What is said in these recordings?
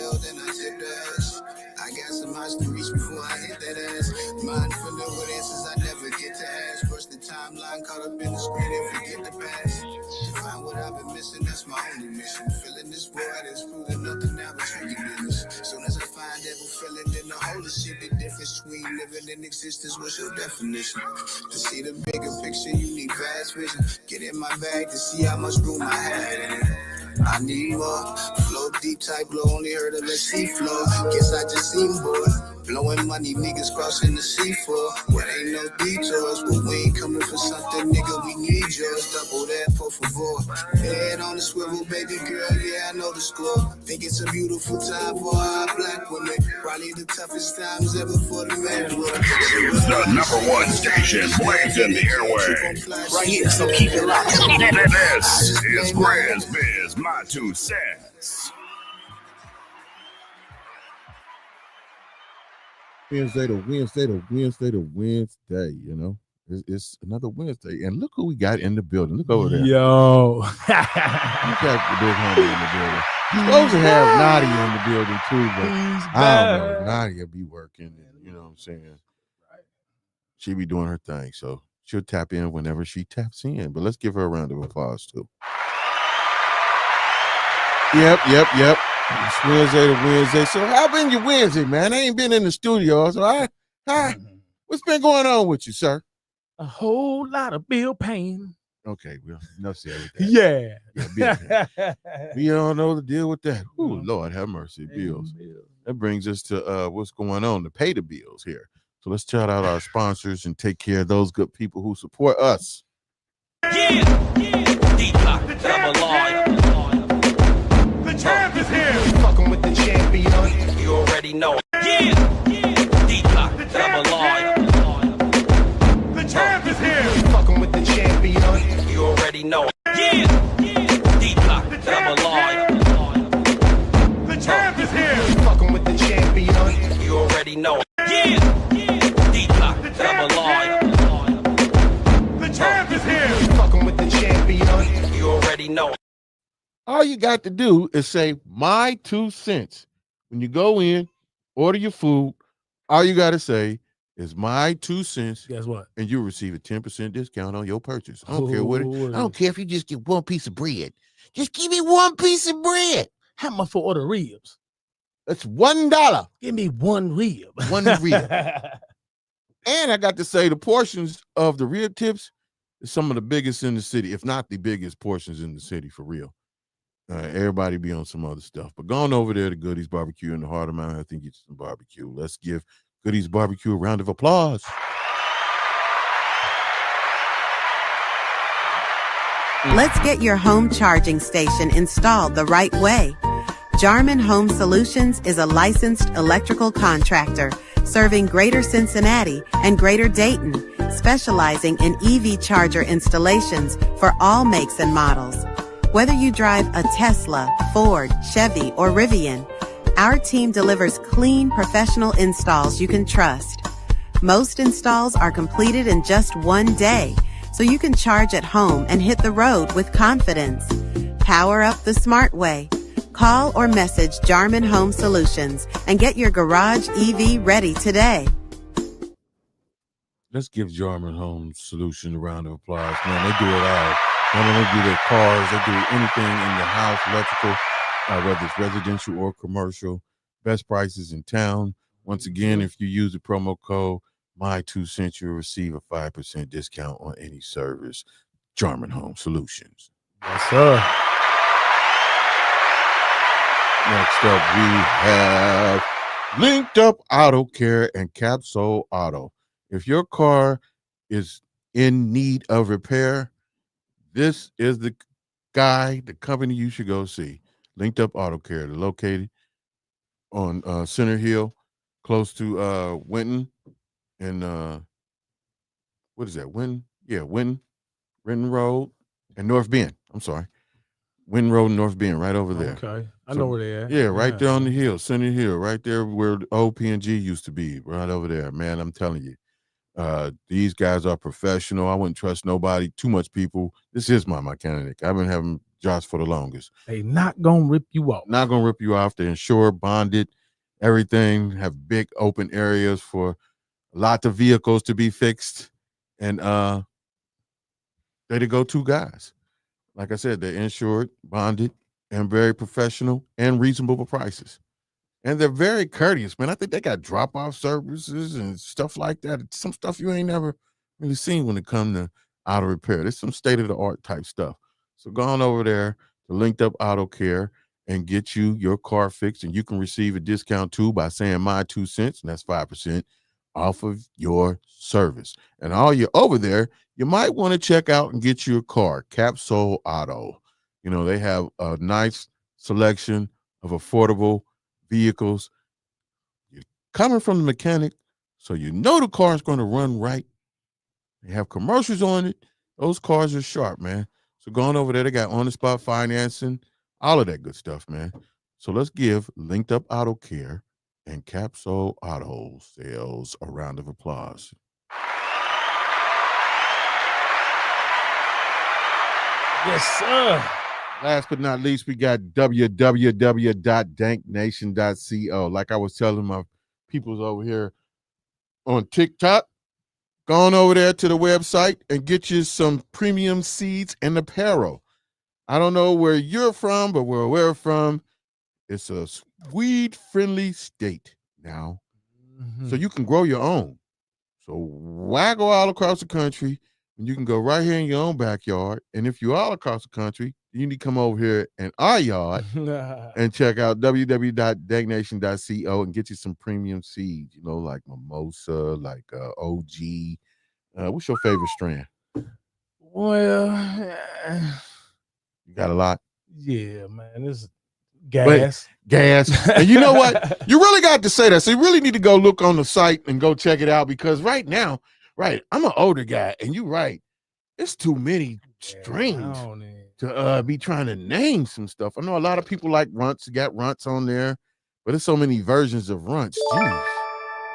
L, then I tip the ass. I got some heights to reach before I hit that ass. Mind filling with answers I never get to ask. Brush the timeline, caught up in the screen and forget the past. Find what I've been missing, that's my only mission. Filling this void is proving nothing now but tricky business. Soon as I find devil feeling, then the whole shit. The difference between living and existence, what's your definition? To see the bigger picture, you need vast vision. Get in my bag to see how much room I have in it. I need more. Flow deep type blow, only heard of a sea flow. Guess I just seem bored. Blowing money, niggas crossing the sea for. What ain't no detours, but we ain't coming for something, nigga. We need yours. Double that, por favor. Head on the swivel, baby girl. Yeah, I know the score. Think it's a beautiful time for our black women. Probably the toughest times ever for the man. Here's the #1 station, blazing the airway. Right here, so keep it locked. This is GRIZZBIZ, my 2 cents. Wednesday, you know. It's another Wednesday. And look who we got in the building. Look over there. Yo. We got the big homie in the building. We're supposed to have Nadia in the building too, but I don't know. Nadia be working, you know what I'm saying? She be doing her thing, so she'll tap in whenever she taps in. But let's give her a round of applause too. Yep. It's Wednesday. So how been your Wednesday, man? I ain't been in the studio, so what's been going on with you, sir? A whole lot of bill paying. Okay, well, enough said with that. Yeah. We don't know the deal with that. Oh, Lord, have mercy, bills. That brings us to what's going on to pay the bills here. So let's shout out our sponsors and take care of those good people who support us. Yeah. Deep lock, double line. The champ is here. Fucking with the champion. You already know. Yeah. Deep lock, double line. The champ is here. Fucking with the champion. You already know. Yeah. Deep lock, double line. The champ is here. Fucking with the champion. You already know. Yeah. Deep lock, double line. The champ is here. Fucking with the champion. You already know. All you got to do is say my 2 cents. When you go in, order your food, all you got to say is my 2 cents. Guess what? And you'll receive a 10% discount on your purchase. I don't care what I don't care if you just get one piece of bread. Just give me one piece of bread. How much for order ribs? That's $1. Give me one rib. One rib. And I got to say the portions of the rib tips is some of the biggest in the city, if not the biggest portions in the city for real. Everybody be on some other stuff. But going over there to Goodies Barbecue in the heart of Mount, I think it's some barbecue. Let's give Goodies Barbecue a round of applause. Let's get your home charging station installed the right way. Jarman Home Solutions is a licensed electrical contractor serving Greater Cincinnati and Greater Dayton, specializing in EV charger installations for all makes and models. Whether you drive a Tesla, Ford, Chevy, or Rivian, our team delivers clean, professional installs you can trust. Most installs are completed in just one day, so you can charge at home and hit the road with confidence. Power up the smart way. Call or message Jarman Home Solutions and get your garage EV ready today. Let's give Jarman Home Solution a round of applause. Man, they do it all. Not only do their cars, they do anything in your house, electrical, whether it's residential or commercial. Best prices in town. Once again, if you use the promo code my 2 cents, you'll receive a 5% discount on any service. Jarman Home Solutions. Yes, sir. Next up, we have Linked Up Auto Care and Capsule Auto. If your car is in need of repair, this is the guy, the company you should go see. Linked Up Auto Care. They're located on Center Hill, close to Winton and what is that? Winton Road and North Bend. I'm sorry. Winton Road and North Bend, right over there. Okay. I know where they are. Yeah, right there on the hill, Center Hill, right there where the old P&G used to be, right over there. Man, I'm telling you. These guys are professional. I wouldn't trust nobody, too much people. This is my mechanic. I've been having just for the longest. They not gonna rip you off. Not gonna rip you off. They insure, bonded, everything. Have big open areas for lots of vehicles to be fixed, and they're the go-to guys. Like I said, they're insured, bonded, and very professional and reasonable prices. And they're very courteous, man. I think they got drop-off services and stuff like that. It's some stuff you ain't never really seen when it comes to auto repair. There's some state-of-the-art type stuff. So go on over there to Linked Up Auto Care and get you your car fixed. And you can receive a discount too by saying my 2 cents, and that's 5% off of your service. And while you're over there, you might want to check out and get your car, Capsule Auto. You know, they have a nice selection of affordable vehicles. You're coming from the mechanic, so you know the car is going to run right. They have commercials on it. Those cars are sharp, man. So going over there, they got on-the-spot financing, all of that good stuff, man. So let's give Linked Up Auto Care and Capsule Auto Sales a round of applause. Yes, sir. Last but not least, we got www.danknation.co. Like I was telling my peoples over here on TikTok, go on over there to the website and get you some premium seeds and apparel. I don't know where you're from, but where we're from, it's a weed-friendly state now. So you can grow your own. So why go all across the country when you can go right here in your own backyard? And if you're all across the country, you need to come over here in our yard and check out www.danknation.co and get you some premium seeds, you know, like mimosa, like OG. What's your favorite strand? Well, You got a lot? yeah, man. This is gas. Gas. And you know what? You really got to say that. So you really need to go look on the site and go check it out, because right now, right, I'm an older guy, and you're right. It's too many strings to be trying to name some stuff. I know a lot of people like runts. You got runts on there, but there's so many versions of runts. Jeez.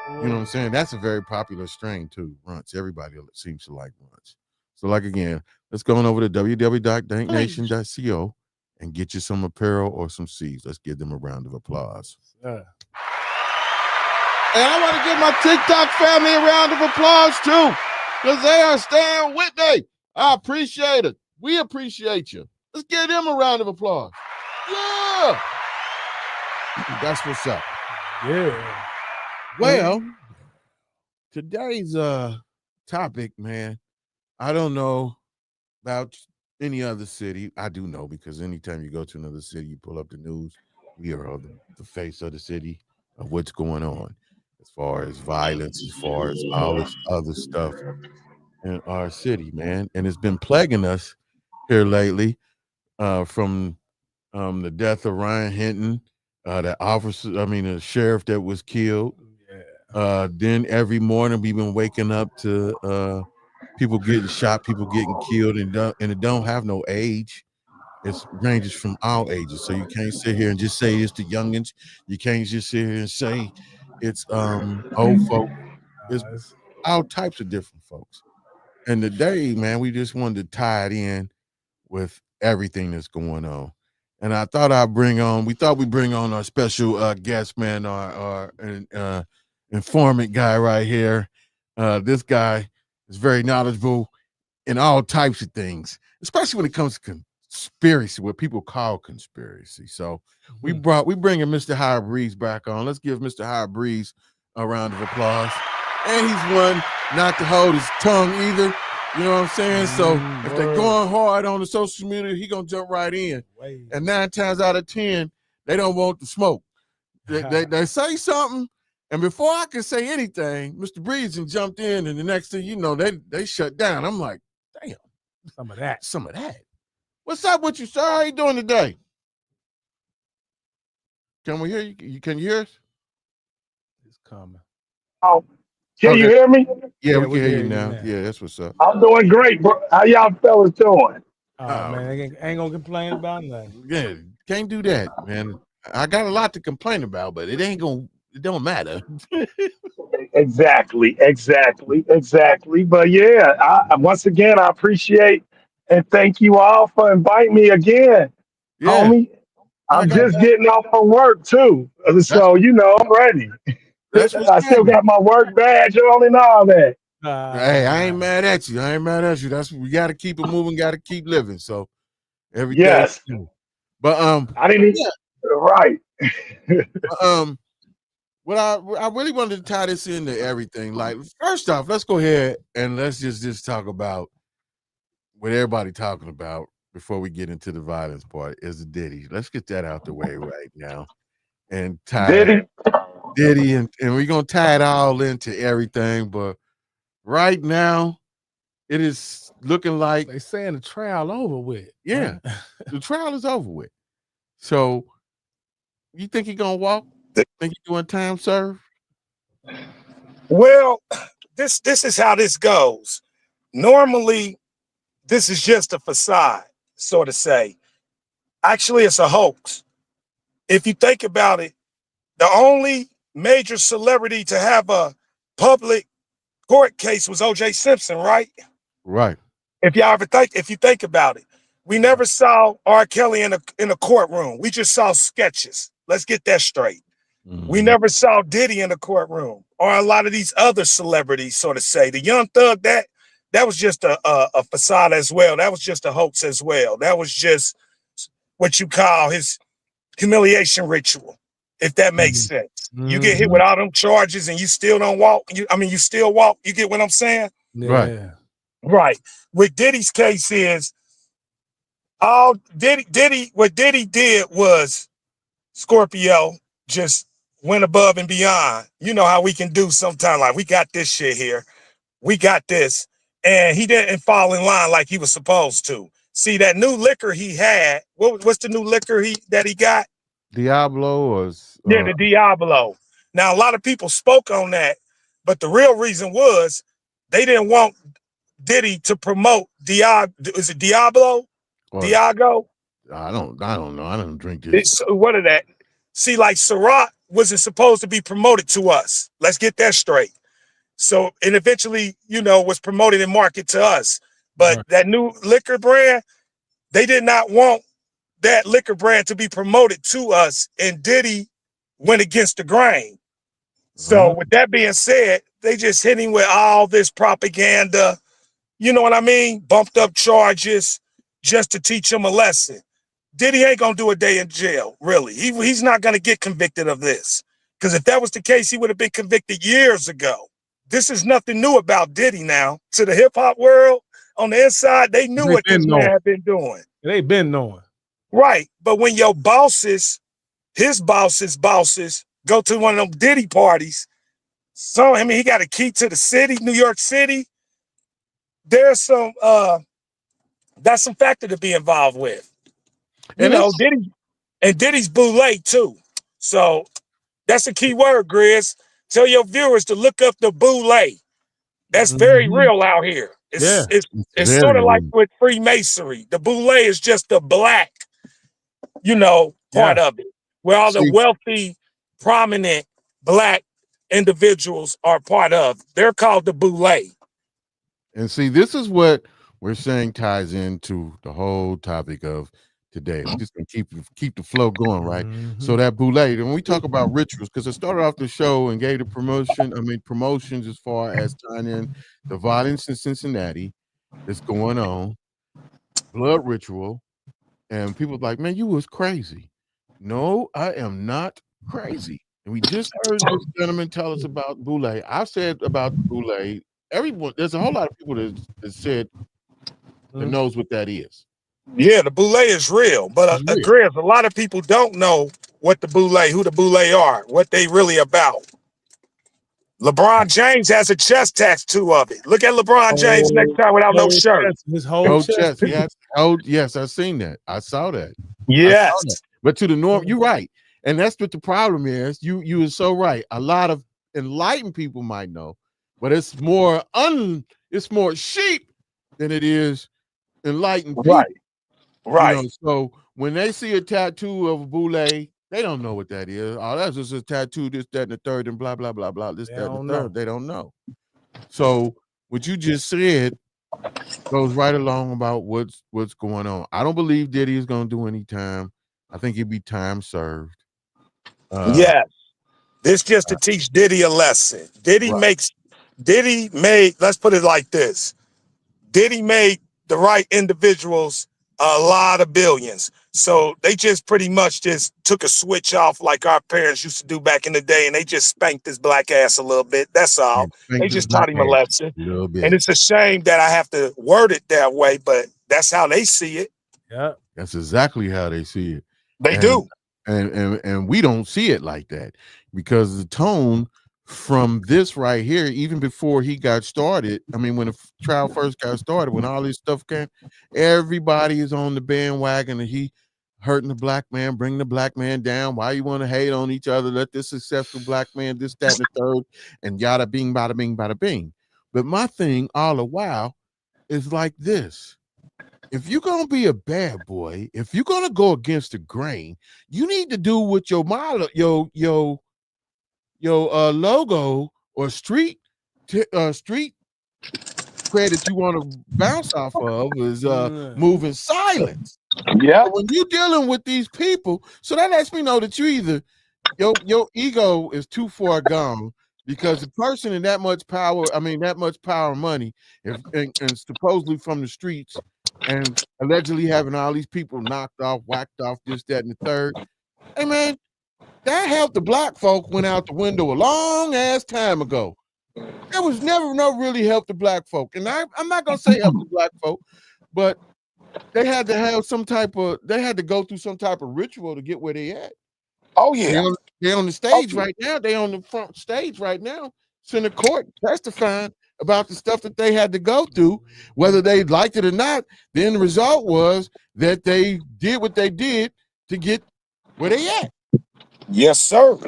You know what I'm saying? That's a very popular strain too, runts. Everybody seems to like runts. So like, again, let's go on over to www.danknation.co and get you some apparel or some seeds. Let's give them a round of applause. And I want to give my TikTok family a round of applause too, because they are staying with me. I appreciate it. We appreciate you. Let's give them a round of applause. Yeah. That's what's up. Yeah. Well, today's topic, man, I don't know about any other city. I do know, because anytime you go to another city, you pull up the news, we are the face of the city of what's going on as far as violence, as far as all this other stuff in our city, man. And it's been plaguing us here lately, from the death of Ryan Hinton, the sheriff that was killed. Then every morning we've been waking up to people getting shot, people getting killed, and it don't have no age. It ranges from all ages. So you can't sit here and just say it's the youngins. You can't just sit here and say it's old folks. It's all types of different folks. And today, man, we just wanted to tie it in with everything that's going on. And I thought we'd bring on our special guest, man, our informant guy right here. This guy is very knowledgeable in all types of things, especially when it comes to conspiracy, what people call conspiracy. So we bringing Mr. High Breeze back on. Let's give Mr. High Breeze a round of applause. And he's one not to hold his tongue either. You know what I'm saying? So if they're going hard on the social media, he gonna jump right in. And 9 times out of 10, they don't want the smoke. They say something, and before I can say anything, Mr. Breeze jumped in, and the next thing you know, they shut down. I'm like, damn, some of that. What's up with you, sir? How you doing today? Can we hear you? Can you hear us? It's coming. Oh, can you hear me? Yeah, we can hear you now. Yeah, that's what's up. I'm doing great, bro. How y'all fellas doing? Oh, man, I ain't gonna complain about nothing. Yeah, can't do that, man. I got a lot to complain about, but it don't matter. Exactly. But yeah, once again, I appreciate And thank you all for inviting me again, Yeah, homie. I I'm got just getting off from work too. that's So, I'm ready. that's what's I still happening. got my work badge on and all that. Hey, I ain't mad at you. I ain't mad at you. That's we got to keep it moving. Got to keep living. So everything. Yes. But I didn't even, yeah. right. What I really wanted to tie this into everything. Like, first off, let's go ahead and let's just talk about what everybody talking about before we get into the violence part is the Diddy. Let's get that out the way right now and tie Did he? Diddy and we're gonna tie it all into everything. But right now, it is looking like They saying the trial over with. yeah, Right? the trial is over with. So you think he gonna walk? Think he doing time served? Well, this is how this goes. Normally, this is just a facade, so to say. Actually, it's a hoax. If you think about it, the only major celebrity to have a public court case was O.J. Simpson, right? Right. If you think about it, we never saw R. Kelly in a courtroom. We just saw sketches. Let's get that straight. We never saw Diddy in the courtroom or a lot of these other celebrities, so to say. The Young Thug, that was just a facade as well. That was just a hoax as well. That was just what you call his humiliation ritual, if that makes sense. You get hit with all them charges and you still don't walk. You still walk. You get what I'm saying? Right. Yeah. Right. With Diddy's case is what Diddy did was Scorpio just went above and beyond. You know how we can do sometimes, like we got this shit here. We got this. And he didn't fall in line like he was supposed to. See, that new liquor he had, what's the new liquor that he got? Diablo or Yeah, the Diablo. Now, a lot of people spoke on that, but the real reason was they didn't want Diddy to promote is it Diablo? or Diago? I don't know. I don't drink this. What are that? See, like Ciroc wasn't supposed to be promoted to us. Let's get that straight. So, and eventually, was promoted and marketed to us. But that new liquor brand, they did not want that liquor brand to be promoted to us. And Diddy went against the grain. So with that being said, they just hit him with all this propaganda, you know what I mean? Bumped up charges just to teach him a lesson. Diddy ain't gonna do a day in jail, really. He's not gonna get convicted of this. Because if that was the case, he would have been convicted years ago. This is nothing new about Diddy now. To the hip-hop world, on the inside, they knew what this man had been doing. They been knowing. Right. But when your bosses, his bosses, go to one of them Diddy parties, he got a key to the city, New York City. There's some that's some factor to be involved with. Diddy's boule too. So that's a key word, Grizz. Tell your viewers to look up the boule. That's very real out here. It's sort of like with Freemasonry. The boule is just the black, part of it, where all the wealthy, prominent black individuals are part of. They're called the boule. And see, this is what we're saying ties into the whole topic of today. We're just gonna keep the flow going, right? So that boule, when we talk about rituals, because I started off the show and gave the promotions as far as tying in the violence in Cincinnati that's going on, blood ritual, and people like, man, you was crazy. No, I am not crazy. And we just heard this gentleman tell us about boule. I've said about boule. Everyone, there's a whole lot of people that said that knows what that is. Yeah, the boule is real, but Grizz, a lot of people don't know what who the boule are, what they really about. LeBron James has a chest tattoo of it. Look at LeBron James next time without no shirt. His whole chest. Yes. Yes, I've seen that. I saw that. Yes. Saw that. But to the norm, you're right. And that's what the problem is. You are so right. A lot of enlightened people might know, but it's more sheep than it is enlightened people. Right. So when they see a tattoo of a boule, they don't know what that is. Oh, that's just a tattoo, this, that, and the third, and blah, blah, blah, blah, this, that, and the third. They don't know. So what you just said Goes right along about what's going on. I don't believe Diddy is going to do any time. I think he'd be time served. Yes. This just to teach Diddy a lesson. Diddy made, let's put it like this. Diddy made the right individuals a lot of billions. So they just pretty much just took a switch off like our parents used to do back in the day, and they just spanked his black ass a little bit. That's all. They just taught him a lesson. And it's a shame that I have to word it that way, but that's how they see it. Yeah. That's exactly how they see it. They do. And we don't see it like that, because the tone from this right here, even before he got started, I mean, when the trial first got started, when all this stuff came, everybody is on the bandwagon, and he hurting the black man, bring the black man down. Why you want to hate on each other? Let this successful black man, this, that, and the third, and yada bing, bada bing, bada bing. But my thing all the while is like this. If you're gonna be a bad boy, if you're gonna go against the grain, you need to do what your model, your logo or street credit you want to bounce off of is moving silence. Yeah. So when you're dealing with these people, so that lets me know that you either your ego is too far gone, because the person in that much power, I mean that much power and money, and supposedly from the streets, and allegedly having all these people knocked off, whacked off, this, that, and the third. Hey man, that helped the black folk went out the window a long ass time ago. That was never really help the black folk. And I'm not gonna say help the black folk, but they had to have they had to go through some type of ritual to get where they at. Oh yeah. They're on the stage right now. They're on the front stage right now, center court, testifying about the stuff that they had to go through, whether they liked it or not. The end result was that they did what they did to get where they at. Yes, sir.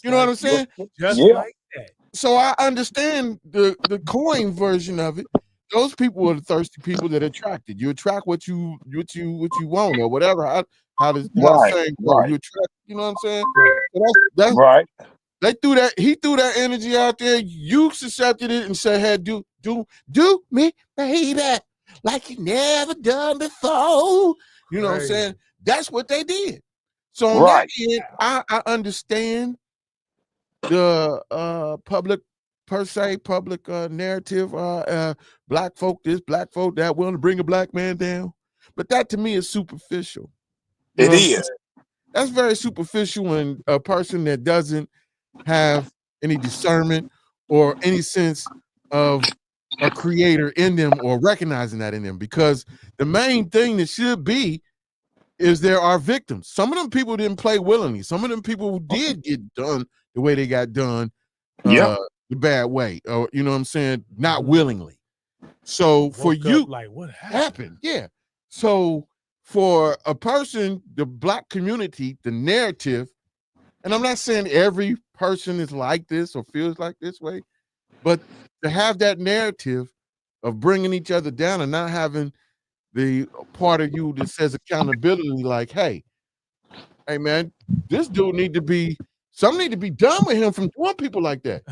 You know what I'm saying? Just like that. So I understand the coin version of it. Those people are the thirsty people that attracted. You attract what you want, or whatever. How the saying go. You attract, you know what I'm saying? So that's right. They threw that, he threw that energy out there. You accepted it and said, hey, do me, baby, like you never done before. You know what I'm saying? That's what they did. So on that end, I understand the public narrative, black folk this, black folk that, willing to bring a black man down. But that to me is superficial. It is. That's very superficial when a person that doesn't have any discernment or any sense of a creator in them, or recognizing that in them, because the main thing that should be is there are victims. Some of them people didn't play willingly. Some of them people did get done the way they got done, the bad way, or you know what I'm saying, not willingly. So for you, like what happened? Yeah. So for a person, the black community, the narrative, and I'm not saying every person is like this or feels like this way, but to have that narrative of bringing each other down and not having the part of you that says accountability, like, hey man, this dude something need to be done with him from doing people like that.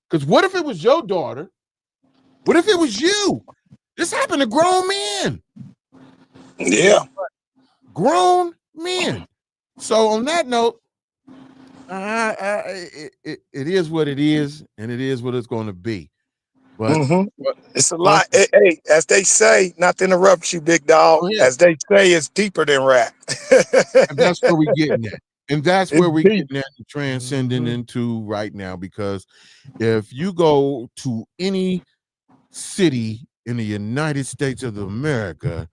Because what if it was your daughter? What if it was you? This happened to grown men. Yeah. Grown men. So on that note, it is what it is, and it is what it's going to be. But it's a lot. Hey, as they say, not to interrupt you, big dog. As they say, it's deeper than rap. And that's where we're getting at. And that's where we're getting at, transcending into right now. Because if you go to any city in the United States of America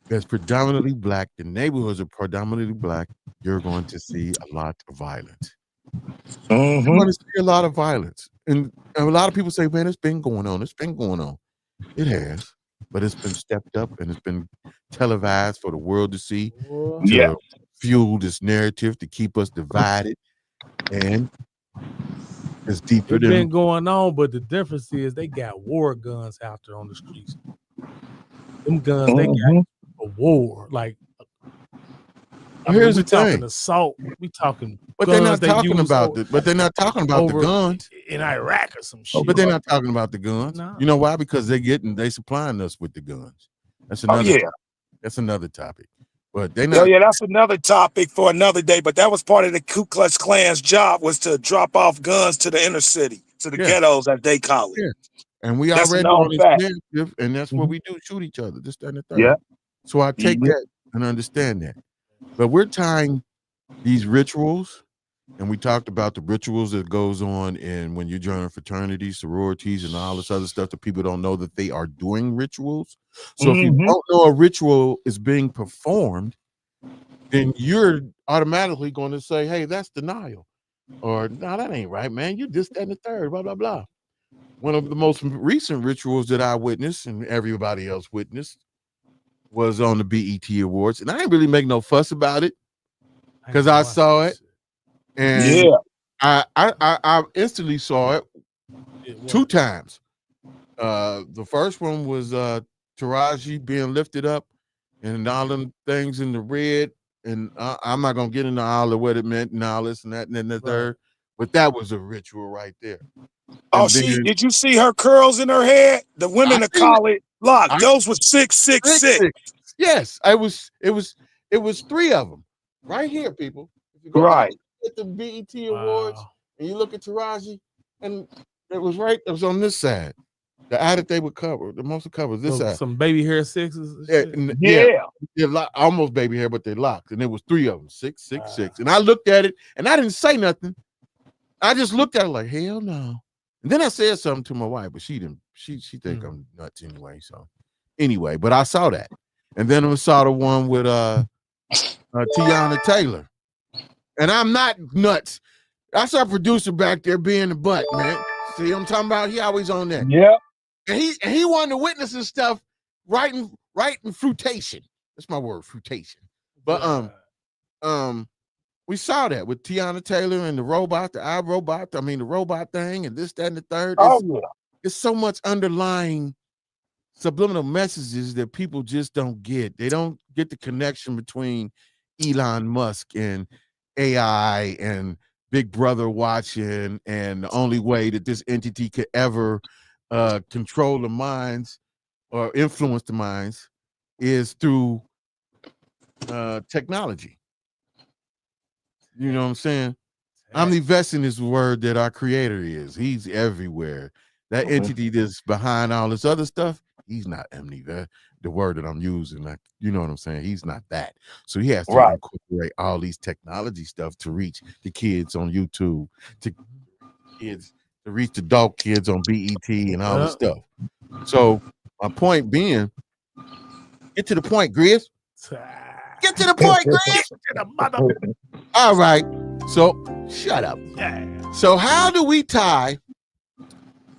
that's predominantly black, the neighborhoods are predominantly black, you're going to see a lot of violence. You're going to see a lot of violence. And a lot of people say, man, it's been going on. It's been going on. It has. But it's been stepped up and it's been televised for the world to see, to fuel this narrative, to keep us divided. And it's deeper It's been going on, but the difference is they got war guns out there on the streets. Them guns, they got a war. Like, I mean, Here's we the talking thing. assault. We talking But they're guns not talking use about the. But they're not talking about the over guns. in Iraq or some shit. But they're not talking about the guns. No. You know why? Because they supplying us with the guns. That's Oh another. yeah. That's another topic. But they Oh not. yeah, that's another topic for another day. But that was part of the Ku Klux Klan's job, was to drop off guns to the inner city, to the Yeah. ghettos, as they call it. Yeah. And we That's a already known on this fact. narrative, and that's what Mhm. we do: shoot each other. This, that, and the third. Yeah. So I take Mhm. that and understand that. But we're tying these rituals, and we talked about the rituals that goes on in when you join fraternities, sororities, and all this other stuff that people don't know that they are doing rituals. So if you Mhm. don't know a ritual is being performed, then you're automatically going to say, hey, that's denial. Or no, that ain't right, man. You just that and the third, blah, blah, blah. One of the most recent rituals that I witnessed and everybody else witnessed was on the BET Awards. And I didn't really make no fuss about it because I saw it. And Yeah. I instantly saw it two times. The first one was Taraji being lifted up and all them things in the red. And I'm not gonna get into all of what it meant and all this and that and then the third, but that was a ritual right there. Oh, And then, did you see her curls in her head? The women that call it lock. Those was 666. Yes, it was three of them right here, people. If you go Right. at the BET Awards and you look at Taraji, and it was on this side. The eye that they would cover, the most covered this side. Some baby hair sixes. They're almost baby hair, but they locked, and there was three of them, 666. And I looked at it, and I didn't say nothing. I just looked at it like, hell no. And then I said something to my wife, but she didn't. She think I'm nuts anyway. So anyway, but I saw that, and then I saw the one with Tiana Taylor, and I'm not nuts. That's our producer back there being the butt, man. See what I'm talking about? He always on that. Yeah. And he wanted to witness and stuff right in fruitation. That's my word, fruitation. But we saw that with Tiana Taylor and the robot, the robot thing, and this, that, and the third. It's so much underlying subliminal messages that people just don't get. They don't get the connection between Elon Musk and AI and Big Brother watching, and the only way that this entity could ever control the minds or influence the minds is through technology. You know what I'm saying? Omnipresent is the word that our creator is. He's everywhere. That entity that's behind all this other stuff, he's not omnipresent. The word that I'm using, like, you know what I'm saying? He's not that. So he has to incorporate all these technology stuff to reach the kids on YouTube, to reach the adult kids on BET and all this stuff. So my point being, get to the point, Grizz. Get to the point, Grizz. All right. So shut up. So how do we tie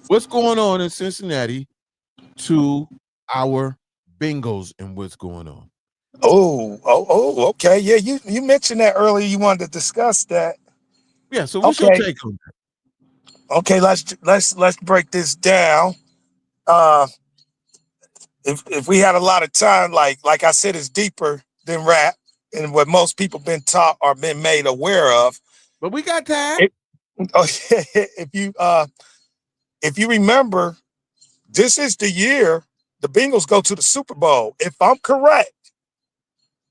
what's going on in Cincinnati to our Bengals and what's going on? Okay. Yeah, you mentioned that earlier. You wanted to discuss that. Yeah. So what's your take on that? Okay, let's break this down. If we had a lot of time, like I said, it's deeper than rap and what most people been taught or been made aware of. But we got time. If you remember, this is the year the Bengals go to the Super Bowl. If I'm correct,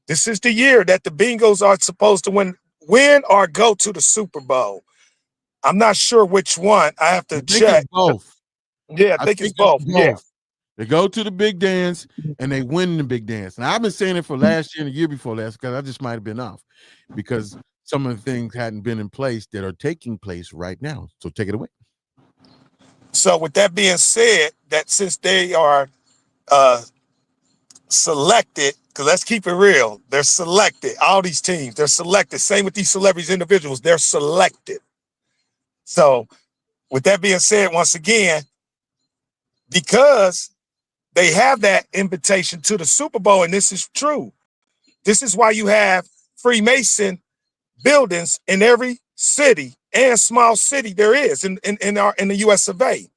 this is the year that the Bengals are supposed to win or go to the Super Bowl. I'm not sure which one. I have to check. Both. Yeah, I think it's both. Yeah. They go to the big dance and they win the big dance. Now, I've been saying it for last year and the year before last because I just might have been off because some of the things hadn't been in place that are taking place right now. So take it away. So with that being said, that since they are selected, because let's keep it real, they're selected. All these teams, they're selected. Same with these celebrities, individuals, they're selected. So with that being said, once again, because they have that invitation to the Super Bowl, and this is true. This is why you have Freemason buildings in every city and small city there is in the US of A.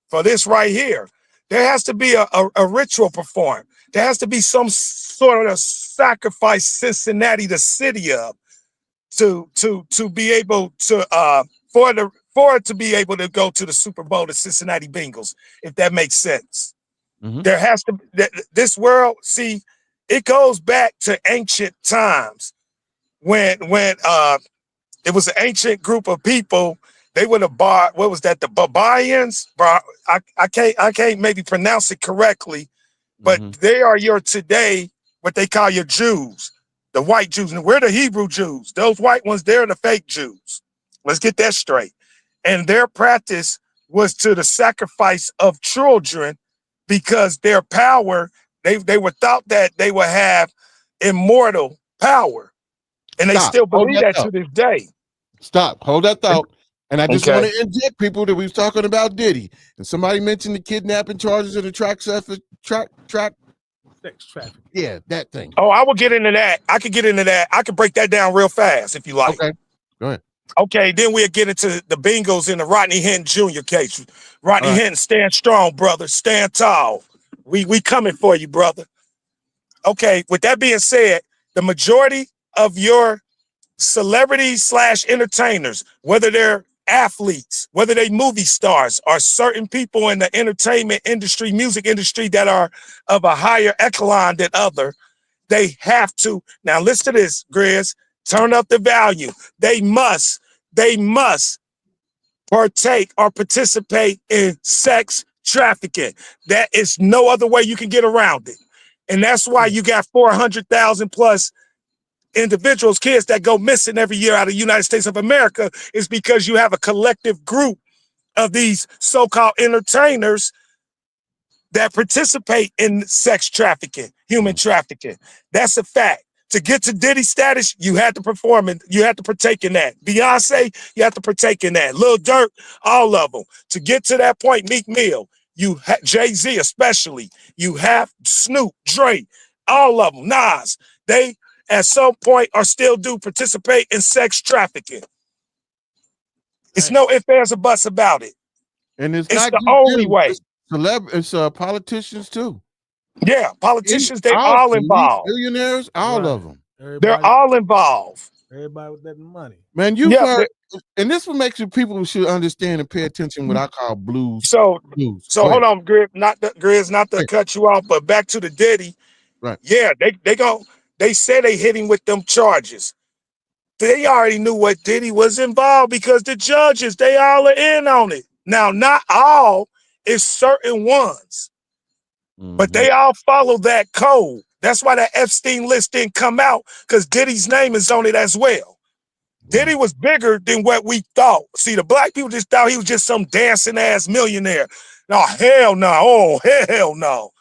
For this right here, there has to be a ritual performed. There has to be some sort of sacrifice Cincinnati, the city of, to be able to for it to be able to go to the Super Bowl, the Cincinnati Bengals, if that makes sense. There has to this world, see, it goes back to ancient times when it was an ancient group of people. They would have bought, what was that, the barbarians? I can't maybe pronounce it correctly, but they are your today, what they call your Jews, the white Jews. And we're the Hebrew Jews. Those white ones, they're the fake Jews. Let's get that straight. And their practice was to the sacrifice of children because their power, they were thought that they would have immortal power. And they still believe that to this day. Stop. Hold that thought. And I just want to inject people that we was talking about Diddy. And somebody mentioned the kidnapping charges of the track. Sex trafficking. Yeah, that thing. Oh, I will get into that. I could get into that. I could break that down real fast if you like. Okay. Go ahead. Okay, then we'll get into the Bengals in the Rodney Hinton Jr. case. Rodney Hinton, stand strong, brother. Stand tall. We coming for you, brother. Okay, with that being said, the majority of your celebrities / entertainers, whether they're athletes, whether they movie stars, or certain people in the entertainment industry, music industry that are of a higher echelon than other, they have to, now listen to this, Grizz, turn up the volume. They must partake or participate in sex trafficking. That is no other way you can get around it. And that's why you got 400,000 plus individuals, kids that go missing every year out of the United States of America, is because you have a collective group of these so-called entertainers that participate in sex trafficking, human trafficking. That's a fact. To get to Diddy status, you had to perform and you had to partake in that. Beyonce, you have to partake in that. Lil Durk, all of them. To get to that point, Meek Mill, Jay-Z especially, you have Snoop, Dre, all of them, Nas, they at some point or still do participate in sex trafficking. It's no ifs, ands, or buts about it. And it's not the only way. It's politicians too. Yeah, politicians, they all involved. Billionaires, all of them. They're all involved. Everybody with that money. Man, you've heard, and this what makes people should understand and pay attention what I call blues. So hold on, Grizz, not to cut you off, but back to the Diddy. Right. Yeah, they said they hit him with them charges. They already knew what Diddy was involved because the judges, they all are in on it. Now, not all, it's certain ones. But they all follow that code. That's why that Epstein list didn't come out, because Diddy's name is on it as well. Diddy was bigger than what we thought. See, the black people just thought he was just some dancing ass millionaire. No, hell no. Oh, hell no.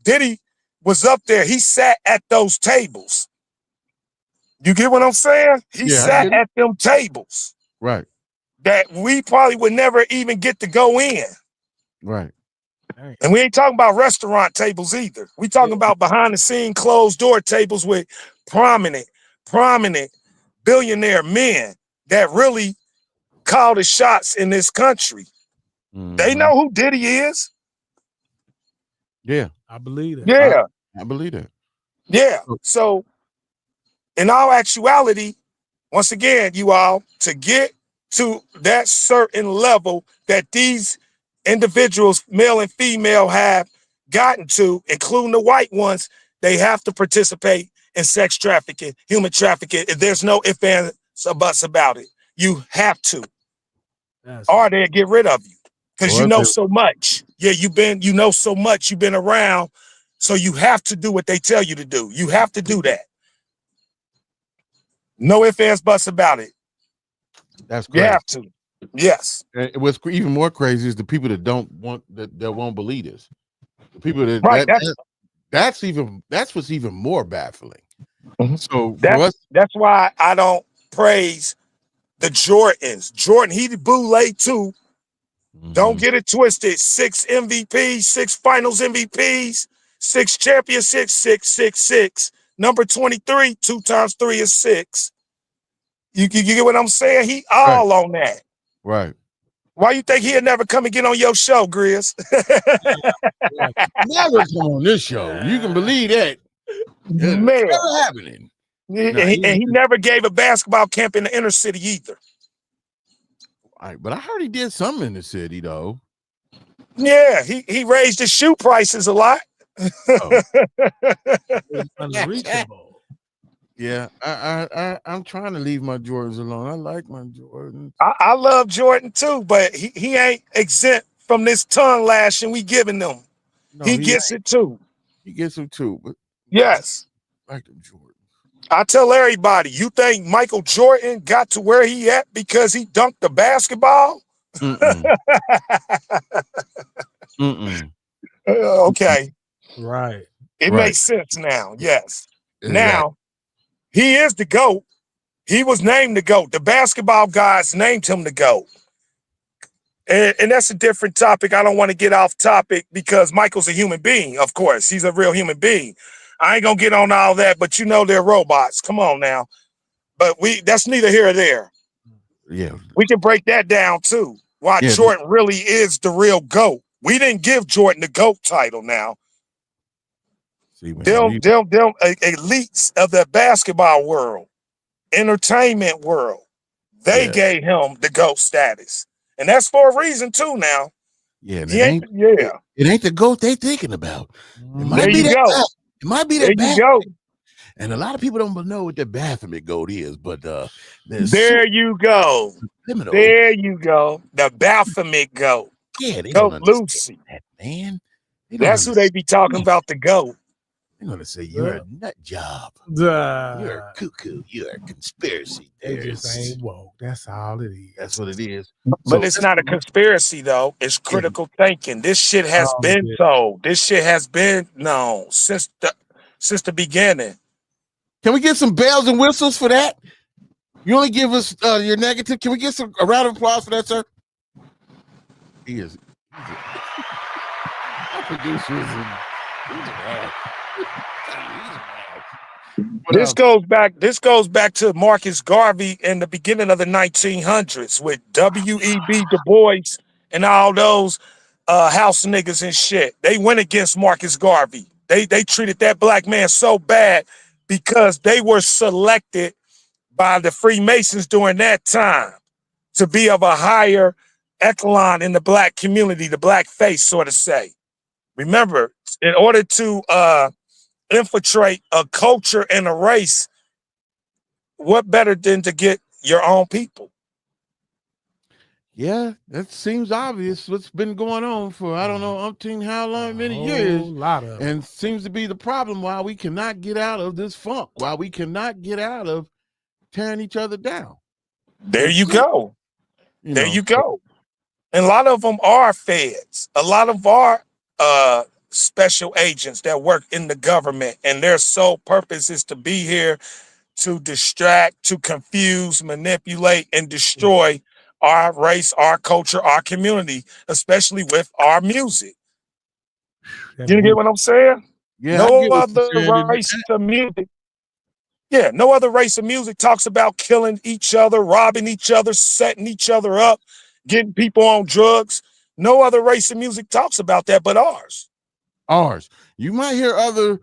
Diddy was up there. He sat at those tables. You get what I'm saying? He sat at them tables. Right. That we probably would never even get to go in. Right. And we ain't talking about restaurant tables either. We talking about behind the scene closed door tables with prominent billionaire men that really call the shots in this country. They know who Diddy is. Yeah. I believe that. Yeah. I believe that. Yeah. So in all actuality, once again, you all, to get to that certain level that these individuals, male and female, have gotten to, including the white ones, they have to participate in sex trafficking, human trafficking. There's no ifs, ands, or buts about it. You have to, or they'll get rid of you because you know so much. Yeah, you know so much. You've been around, so you have to do what they tell you to do. You have to do that. No ifs, ands, buts about it. That's great. You have to. Yes. And what's even more crazy is the people that that won't believe this. The people that that's what's even more baffling. So that's why I don't praise the Jordans. Jordan, he the bootleg too. Don't get it twisted. 6 MVPs, 6 finals MVPs, 6 championships, 6. Number 23, 2 times 3 is 6. You get what I'm saying? He all on that. Right. Why you think he'll never come and get on your show, Grizz? Never come on this show. You can believe that. Man. Never happening. And he never gave a basketball camp in the inner city either. But I heard he did something in the city, though. Yeah, he raised his shoe prices a lot. Oh. Unreachable. Yeah, I'm trying to leave my Jordans alone. I like my Jordans. I love Jordan too, but he ain't exempt from this tongue lashing we giving them. No, he gets it too. He gets them too. But yes, I like them Jordans. I tell everybody, you think Michael Jordan got to where he at because he dunked the basketball? Okay. Right. It makes sense now. Yes. Exactly. Now, he is the GOAT. He was named the GOAT. The basketball guys named him the GOAT. And that's a different topic. I don't want to get off topic because Michael's a human being, of course. He's a real human being. I ain't going to get on all that, but you know they're robots. Come on now. But that's neither here or there. Yeah. We can break that down too. Why Jordan really is the real GOAT. We didn't give Jordan the GOAT title now. See, man, them elites of the basketball world, entertainment world, they gave him the GOAT status. And that's for a reason too now. Yeah, it ain't the GOAT they thinking about. It might be that. It might be that. There you go. And a lot of people don't know what the Baphomet GOAT is, but there you go. There you go. The Baphomet GOAT. Yeah, they GOAT Lucy. That, man. That's who they be talking about, the GOAT. They're gonna say you're a nut job. You're a cuckoo. You're a conspiracy theorist. They just ain't woke. That's all it is. That's what it is. But it's not a conspiracy though. It's critical thinking. This shit has been told. This shit has been known since the beginning. Can we get some bells and whistles for that? You only give us your negative. Can we get a round of applause for that, sir? He is. Our producer This goes back to Marcus Garvey in the beginning of the 1900s with W.E.B. Du Bois and all those house niggas and shit. They went against Marcus Garvey. They treated that black man so bad because they were selected by the Freemasons during that time to be of a higher echelon in the black community, the black face, so to say. Remember, in order to infiltrate a culture and a race, what better than to get your own people? Yeah, that seems obvious. What's been going on for, I don't know, umpteen how long, many years. And seems to be the problem why we cannot get out of this funk, why we cannot get out of tearing each other down. There you go. There you go. And a lot of them are feds. A lot of our special agents that work in the government, and their sole purpose is to be here to distract, to confuse, manipulate, and destroy our race, our culture, our community, especially with our music. You get what I'm saying? Yeah. No other race of music. Yeah, no other race of music talks about killing each other, robbing each other, setting each other up, getting people on drugs. No other race of music talks about that but ours. Ours. You might hear other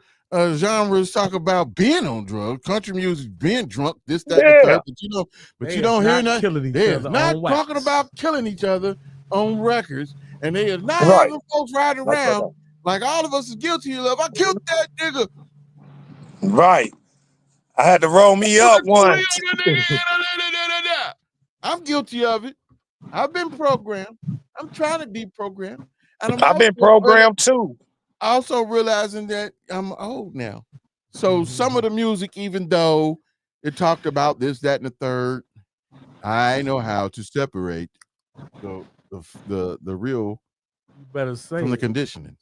genres talk about being on drugs, country music, being drunk, this, that, and the third, but you don't hear nothing. They're not talking about killing each other on records, and they are not having folks riding around like all of us is guilty of. I killed that nigga. Right. I had to roll me up once. I'm guilty of it. I've been programmed. I'm trying to deprogram. And I've been programmed too. Also realizing that I'm old now. So some of the music, even though it talked about this, that, and the third, I know how to separate the real from the conditioning.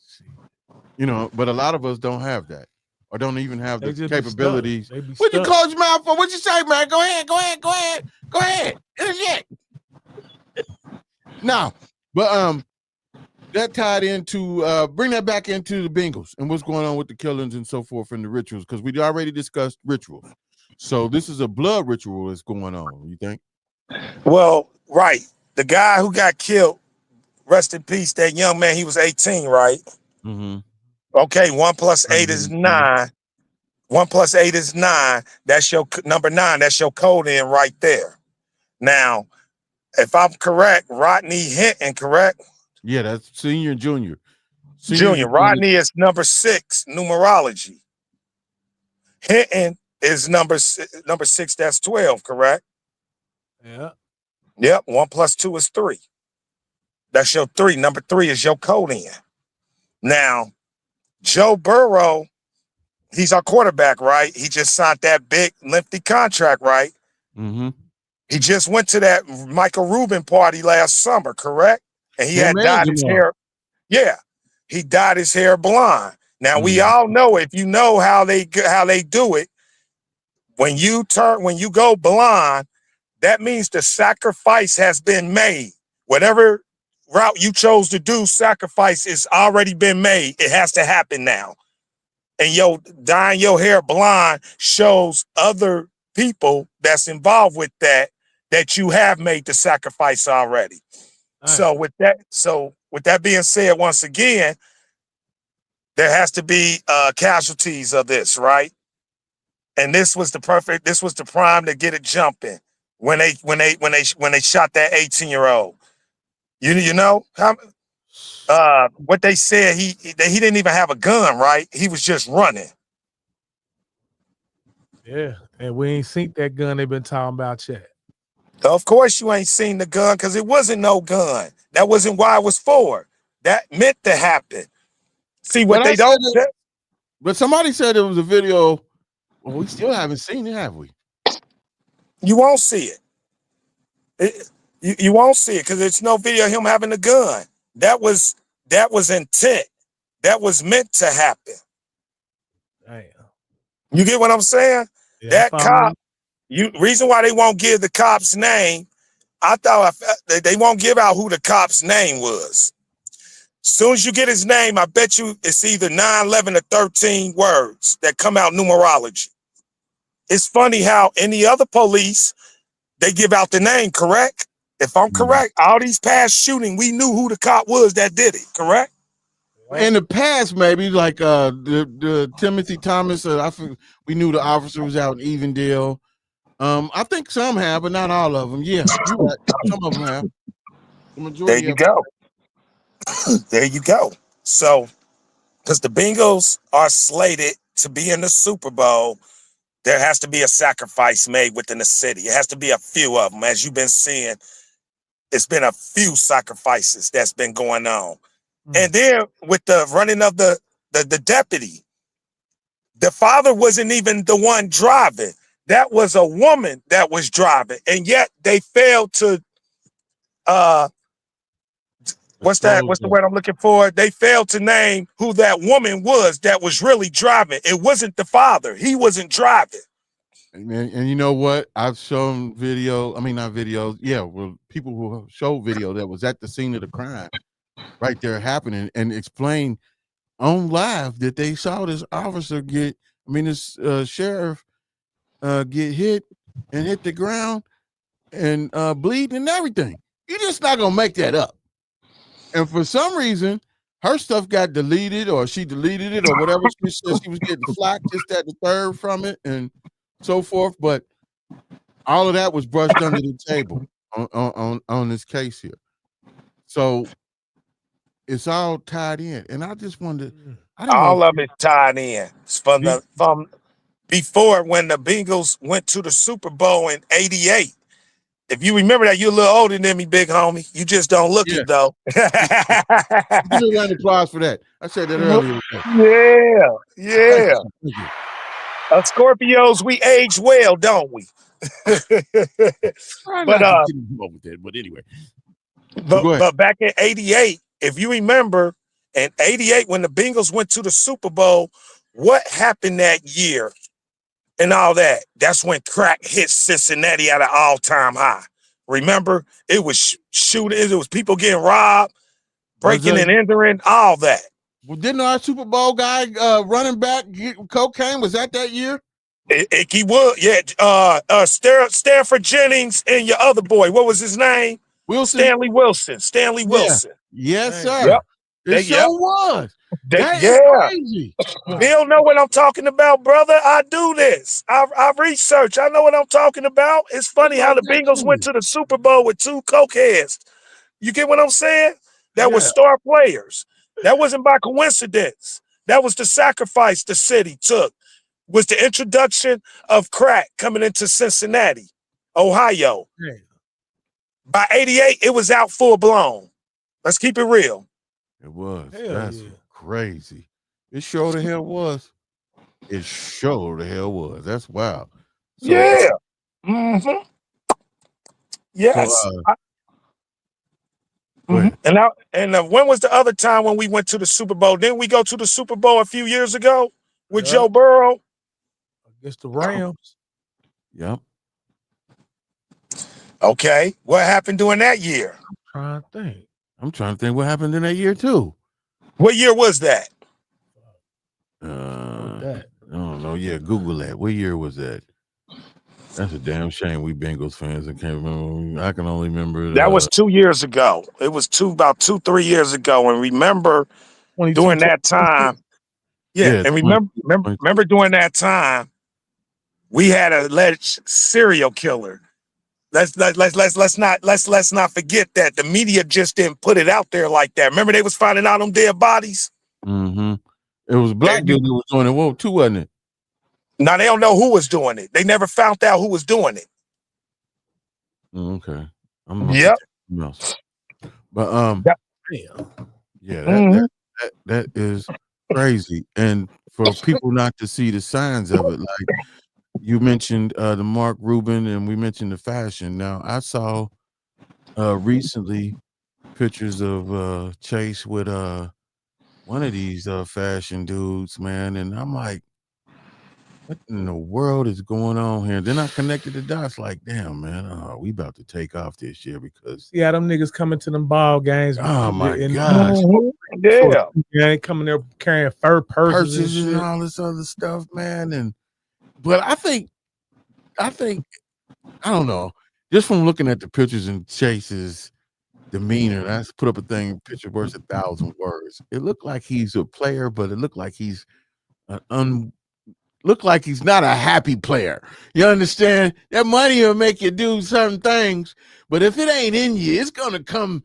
But a lot of us don't have that. Or don't even have the capabilities. What you close your mouth for? What you say, man? Go ahead. Interject. Now, but that tied into bring that back into the Bengals and what's going on with the killings and so forth and the rituals, because we already discussed rituals. So this is a blood ritual that's going on, you think? Well, right. the guy who got killed, rest in peace, that young man, he was 18, right? Mm-hmm. Okay, 1 + 8 is 9. 1 + 8 is 9. That's your number 9. That's your code in right there. Now, if I'm correct, Rodney Hinton, correct? Yeah, that's senior and junior. Junior. Rodney is number 6, numerology. Hinton is number 6, that's 12, correct? Yeah. Yep, 1 + 2 is 3. That's your 3. Number 3 is your code in. Now, Joe Burrow, he's our quarterback, right? He just signed that big, lengthy contract, right? Mm-hmm. He just went to that Michael Rubin party last summer, correct? And he had dyed his hair. Yeah, he dyed his hair blonde. Now we all know, if you know how they do it, when you go blonde, that means the sacrifice has been made. Whatever route you chose to do, sacrifice is already been made. It has to happen now. And dyeing your hair blonde shows other people that's involved with that you have made the sacrifice already. So with that being said, once again, there has to be casualties of this, right? And this was the prime to get it jumping when they shot that 18-year-old. You know what they said, he didn't even have a gun, right? He was just running. Yeah, and we ain't seen that gun they've been talking about yet. Of course you ain't seen the gun, because it wasn't no gun. That wasn't why it was for. That meant to happen. See what they don't say. But somebody said it was a video. Well, we still haven't seen it, have we? You won't see it. You won't see it because there's no video of him having a gun. That was intent. That was meant to happen. Damn. You get what I'm saying? Yeah, that cop. Reason why they won't give the cop's name, I thought they won't give out who the cop's name was. Soon as you get his name, I bet you it's either 9, 11, or 13 words that come out numerology. It's funny how any other police, they give out the name, correct? If I'm correct, all these past shooting, we knew who the cop was that did it, correct? In the past, maybe like the Timothy Thomas, we knew the officer was out in Evendale. I think some have, but not all of them. Yeah, you're right. Some of them have. The majority. There you go. There you go. So, because the Bengals are slated to be in the Super Bowl, there has to be a sacrifice made within the city. It has to be a few of them. As you've been seeing, it's been a few sacrifices that's been going on. And then with the running of the deputy, the father wasn't even the one driving. That was a woman that was driving. And yet they failed to, what's the word I'm looking for? They failed to name who that woman was that was really driving. It wasn't the father. He wasn't driving. And you know what? I've shown video. I mean, not videos. Yeah, well, people who show video that was at the scene of the crime right there happening and explain on live that they saw this officer this sheriff get hit and hit the ground and bleeding and everything. You're just not going to make that up. And for some reason, her stuff got deleted, or she deleted it, or whatever. She said she was getting flack, this, that, the third from it, and so forth. But all of that was brushed under the table on this case here. So it's all tied in. And I just wondered, all of it tied in from before, when the Bengals went to the Super Bowl in '88. If you remember that, you're a little older than me, big homie. You just don't look it, though. Give me a round of applause for that. I said that earlier. Yeah. Scorpios, we age well, don't we? But anyway. But back in '88, if you remember, in '88, when the Bengals went to the Super Bowl, what happened that year? And all that, that's when crack hit Cincinnati at an all-time high. Remember, it was shootings, it was people getting robbed, breaking and entering, all that. Well, didn't our Super Bowl guy running back get cocaine? Was that year? He would, yeah. Stanford Jennings and your other boy, what was his name? Wilson. Stanley Wilson. Stanley Yeah. Wilson. Yes, sir. Yep. It sure was. That is crazy. Bill know what I'm talking about, brother. I do this. I research. I know what I'm talking about. It's funny how the Bengals went to the Super Bowl with 2 cokeheads. You get what I'm saying? That were star players. That wasn't by coincidence. That was the sacrifice the city took. Was the introduction of crack coming into Cincinnati, Ohio. Yeah. By 88, it was out full blown. Let's keep it real. It was. Hell That's yeah. crazy. It sure the hell was. It sure the hell was. That's wild. So, Yeah. Mm-hmm. Yes. So, go ahead. And when was the other time when we went to the Super Bowl? Didn't we go to the Super Bowl a few years ago with Joe Burrow? Against the Rams. Yep. Okay. What happened during that year? I'm trying to think what happened in that year too. What year was that? I don't know. Yeah, Google that. What year was that? That's a damn shame. We Bengals fans, I can't remember. I can only remember That was 2 years ago. It was about 3 years ago. And remember during that time. Yeah, and remember during that time, we had an alleged serial killer. Let's not forget that the media just didn't put it out there like that. Remember they was finding out them dead bodies. Mm-hmm. It was a black dude that was doing it. Whoa, too, wasn't it? Now they don't know who was doing it. They never found out who was doing it. Okay. Yep. But that is crazy. And for people not to see the signs of it, like you mentioned the Mark Rubin and we mentioned the fashion. Now I saw recently pictures of Chase with one of these fashion dudes, man, and I'm like, what in the world is going on here? Then I connected the dots like, damn, man, we about to take off this year because them niggas coming to them ball games. Oh my gosh. Yeah, coming there carrying fur purses and all this other stuff, man. But I think I don't know, just from looking at the pictures and Chase's demeanor, and I put up a picture worth 1,000 words. It looked like he's a player, but it looked like he's he's not a happy player. You understand? That money will make you do certain things, but if it ain't in you, it's gonna come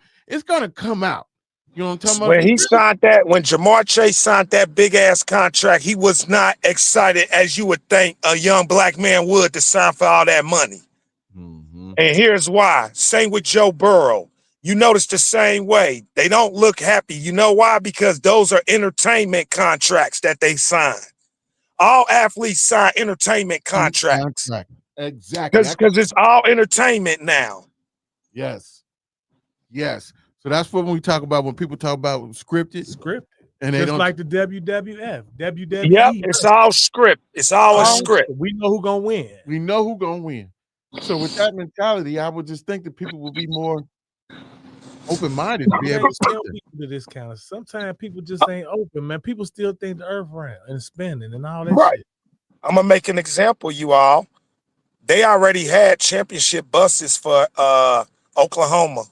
out. You know what I'm talking about? When he signed that, when Jamar Chase signed that big ass contract, he was not excited as you would think a young black man would to sign for all that money. Mm-hmm. And here's why. Same with Joe Burrow. You notice the same way. They don't look happy. You know why? Because those are entertainment contracts that they sign. All athletes sign entertainment contracts. Exactly. Because it's all entertainment now. Yes. So that's what when people talk about scripted. And they just don't like the WWF, WWE. Yep, it's all script. It's all a script. We know who's gonna win. So with that mentality, I would just think that people will be more open-minded to be able to tell people to this kind of. Sometimes people just ain't open, man. People still think the earth round and spinning and all that shit. I'm gonna make an example, you all. They already had championship buses for Oklahoma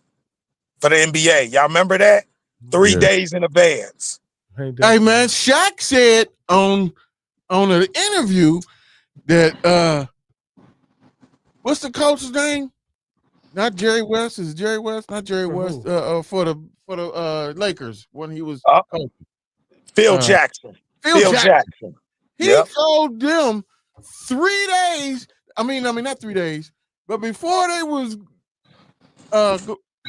for the NBA. Y'all remember that? 3 days in advance. Hey man, Shaq said on an interview that what's the coach's name? Not Jerry West. Is Jerry West? Not Jerry West. For the Lakers when he was coaching. Phil Jackson. Phil Jackson. He told them 3 days. I mean, not 3 days, but before they was,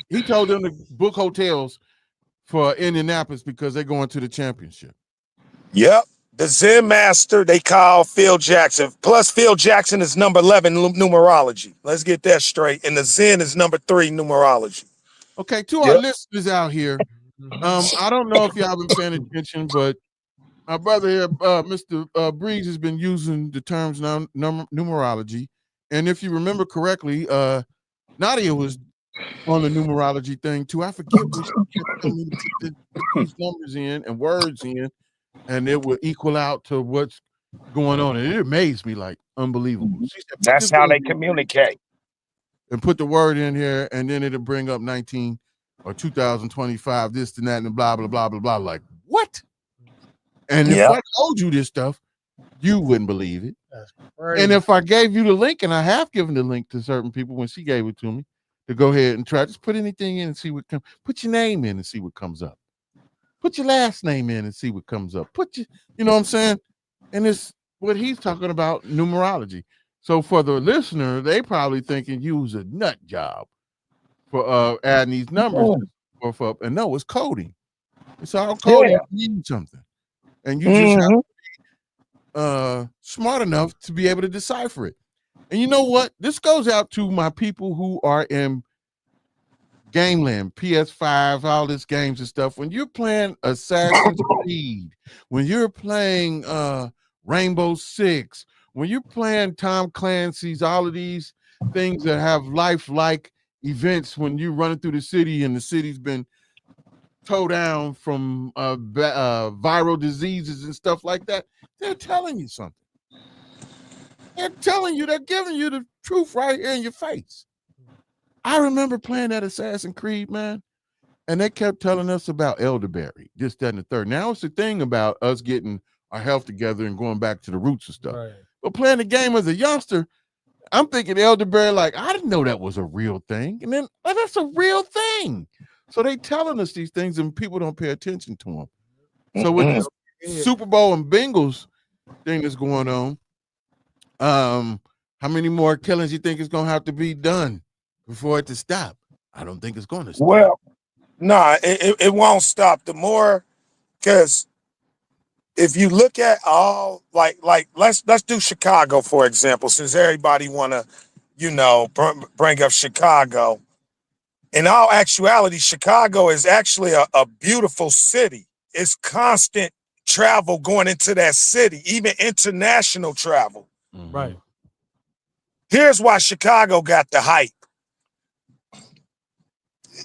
he told them to book hotels for Indianapolis because they're going to the championship. Yep. The Zen master they call Phil Jackson. Plus, Phil Jackson is number 11 numerology. Let's get that straight. And the Zen is number 3 numerology. Okay, to our listeners out here, I don't know if y'all been paying attention, but my brother here, Mr. Breeze, has been using the terms numerology. And if you remember correctly, Nadia was on the numerology thing too. I forget which put these numbers in and words in, and it would equal out to what's going on. And it amazed me, like unbelievable. That's how they communicate. and put the word in here, and then it'll bring up 19 or 2025, this and that, and blah, blah, blah, blah, blah. Like, what? And if I told you this stuff, you wouldn't believe it. And if I gave you the link, and I have given the link to certain people when she gave it to me, to go ahead and try, just put anything in and see what comes. Put your name in and see what comes up. Put your last name in and see what comes up. You know what I'm saying? And it's what he's talking about, numerology. So for the listener, they probably thinking you was a nut job for adding these numbers. And no, it's coding. It's all coding. You need something. And you just have to be smart enough to be able to decipher it. And you know what? This goes out to my people who are in Gameland, PS5, all these games and stuff. When you're playing Assassin's Creed, when you're playing Rainbow Six, when you're playing Tom Clancy's, all of these things that have lifelike events, when you're running through the city and the city's been towed down from viral diseases and stuff like that, they're telling you something. They're telling you, they're giving you the truth right here in your face. I remember playing that Assassin's Creed, man, and they kept telling us about elderberry, this, that, and the third. Now it's the thing about us getting our health together and going back to the roots and stuff. Right. But playing the game as a youngster, I'm thinking elderberry, like, I didn't know that was a real thing. And then, that's a real thing. So they telling us these things and people don't pay attention to them. So with this Super Bowl and Bengals thing that's going on, how many more killings you think is going to have to be done before it to stop? I don't think it's going to stop. Well, nah, it won't stop. The more, because if you look at all, like let's do Chicago, for example, since everybody want to, bring up Chicago. In all actuality, Chicago is actually a beautiful city. It's constant travel going into that city, even international travel. Right. Here's why Chicago got the hype.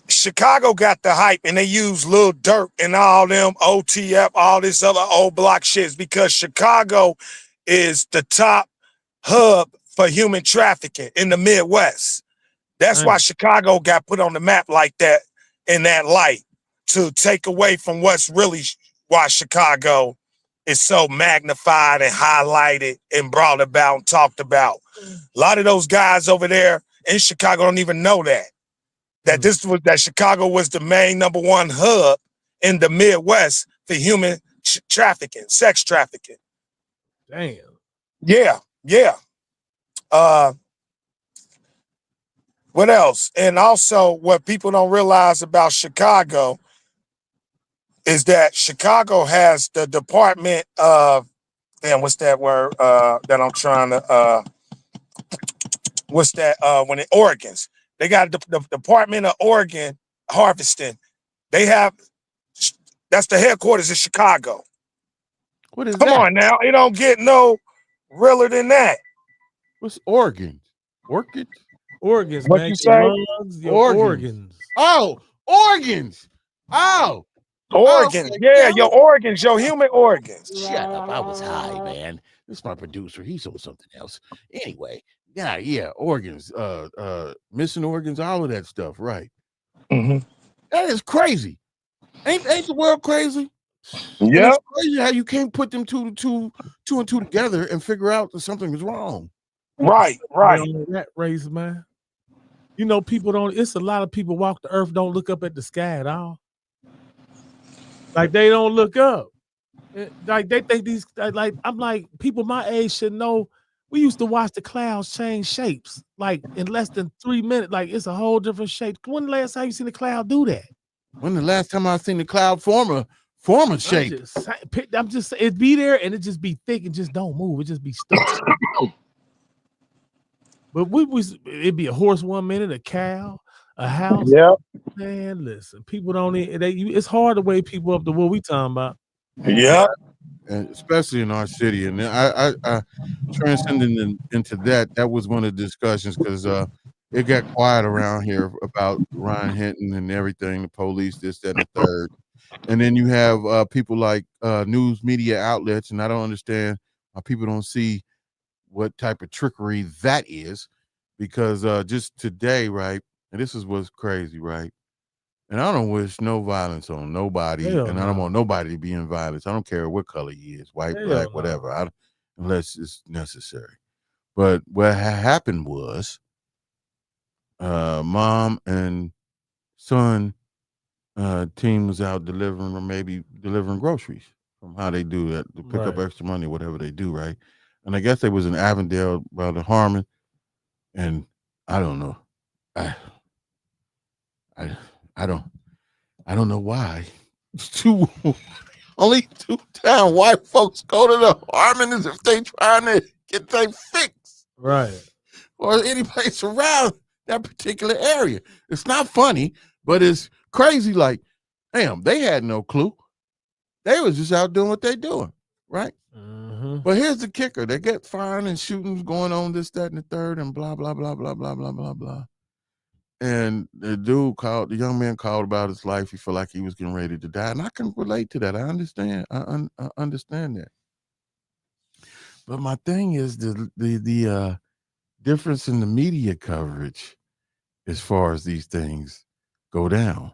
Chicago got the hype, and they use Lil Durk and all them OTF, all this other old block shits, because Chicago is the top hub for human trafficking in the Midwest. That's why Chicago got put on the map like that, in that light, to take away from what's really why Chicago is so magnified and highlighted and brought about and talked about. A lot of those guys over there in Chicago don't even know that Chicago was the main #1 hub in the Midwest for human trafficking, sex trafficking. Damn. Yeah. What else? And also, what people don't realize about Chicago is that Chicago has the Department of, what's that word that I'm trying to, when it organs. They got the Department of Organ Harvesting. That's the headquarters in Chicago. What is Come that? on now, it don't get no realer than that. What's organs? Orchids? Organs, What man. you say? Lungs, your organs. Oh, organs. Oh. Organs. Yeah, your organs, your human organs. Shut up. I was high, man. This is my producer. He's on something else. Anyway. Yeah, organs, missing organs, all of that stuff, right? Mm-hmm. That is crazy. Ain't the world crazy? Yeah. It's crazy how you can't put them two and two together and figure out that something is wrong. Right. That race, man. People don't. It's a lot of people walk the earth, don't look up at the sky at all. Like they don't look up. Like they think these. Like I'm like, people my age should know. We used to watch the clouds change shapes, like in less than 3 minutes. Like it's a whole different shape. When the last time you seen the cloud do that? When the last time I seen the cloud form a shape? I'm just it be there and it just be thick and just don't move. It just be stuck. But it'd be a horse 1 minute, a cow, a house. Yeah. Man, listen, people don't. It's hard to wake people up to what we talking about. Yeah. And especially in our city, and I transcending into that. That was one of the discussions because it got quiet around here about Ryan Hinton and everything, the police, this, that, and the third. And then you have people like news media outlets, and I don't understand why people don't see what type of trickery that is. because just today, right? And this is what's crazy, right? And I don't wish no violence on nobody, Hell and I don't no. want nobody to be in violence. I don't care what color he is, white, Hell black, no. whatever, unless it's necessary. But what happened was, mom and son team was out delivering, or maybe delivering groceries from how they do that to pick up Right. extra money, whatever they do, right? And I guess they was in Avondale by the Harmon, and I don't know. I I I don't know why. Two only two town white folks go to the Harmon as if they trying to get their fix. Right. Or any place around that particular area. It's not funny, but it's crazy. Like, damn, they had no clue. They was just out doing what they doing, right? Mm-hmm. But here's the kicker. They get firing and shootings going on, this, that, and the third, and blah, blah, blah, blah, blah, blah, blah, blah. And the young man called about his life. He felt like he was getting ready to die. And I can relate to that. I understand. I understand that. But my thing is the difference in the media coverage as far as these things go down.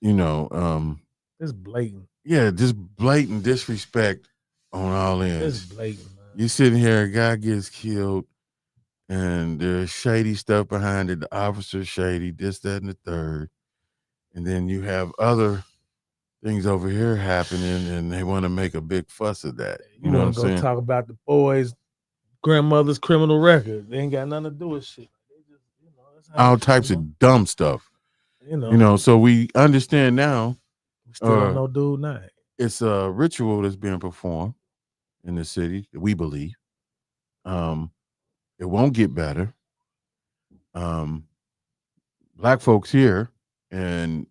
It's blatant. Yeah, just blatant disrespect on all ends. It's blatant, man. You're sitting here, a guy gets killed, and there's shady stuff behind it. The officer's shady, this, that, and the third. And then you have other things over here happening, and they want to make a big fuss of that. You know what I'm saying? Talk about the boys' grandmother's criminal record. They ain't got nothing to do with shit. They just, that's how All types of dumb stuff. You So we understand now. We still don't know dude name. It's a ritual that's being performed in the city, we believe. It won't get better. Black folks here and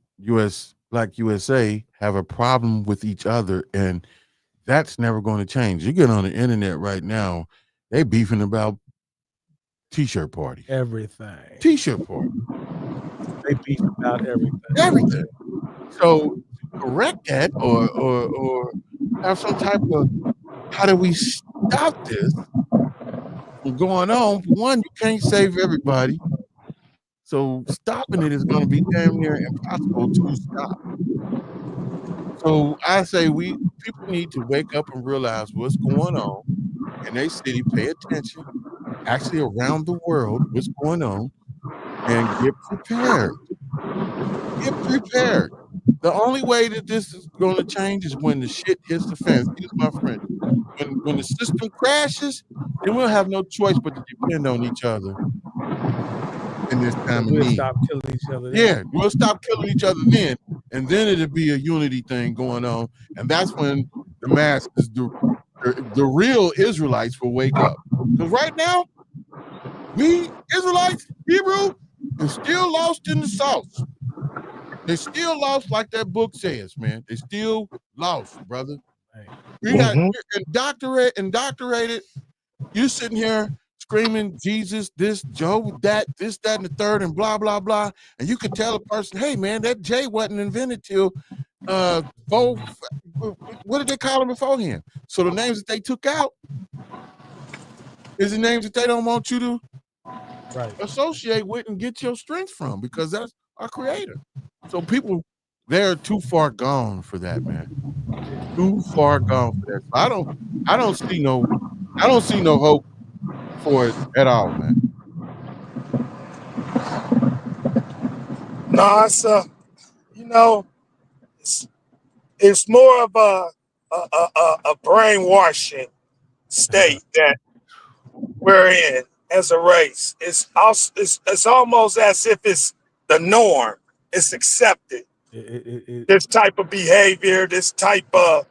Black USA have a problem with each other, and that's never going to change. You get on the internet right now, they beefing about t-shirt parties. Everything. T-shirt party. They beef about everything. Everything. So correct that or have some type of, how do we stop this from going on? For one, you can't save everybody. So stopping it is going to be damn near impossible to stop. So I say people need to wake up and realize what's going on in their city, pay attention, actually around the world, what's going on, and get prepared. Get prepared. The only way that this is going to change is when the shit hits the fan. Excuse my friend. When the system crashes, then we'll have no choice but to depend on each other in this time of need. We'll stop killing each other. Yeah, we'll stop killing each other then, and then it'll be a unity thing going on, and that's when the masses, the real Israelites, will wake up. Because right now, we Israelites, Hebrew, are still lost in the sauce. They're still lost, like that book says, man. They're still lost, brother. We got indoctrinated. You sitting here screaming Jesus, this, Joe, that, this, that, and the third, and blah, blah, blah. And you could tell a person, hey, man, that J wasn't invented till what did they call him beforehand? So the names that they took out is the names that they don't want you to associate with and get your strength from, because that's our creator. So people, they're too far gone for that, man. Too far gone for that. I don't see no hope for it at all, man. No, it's more of a brainwashing state that we're in as a race. It's almost as if it's the norm. It's accepted. This type of behavior, this type of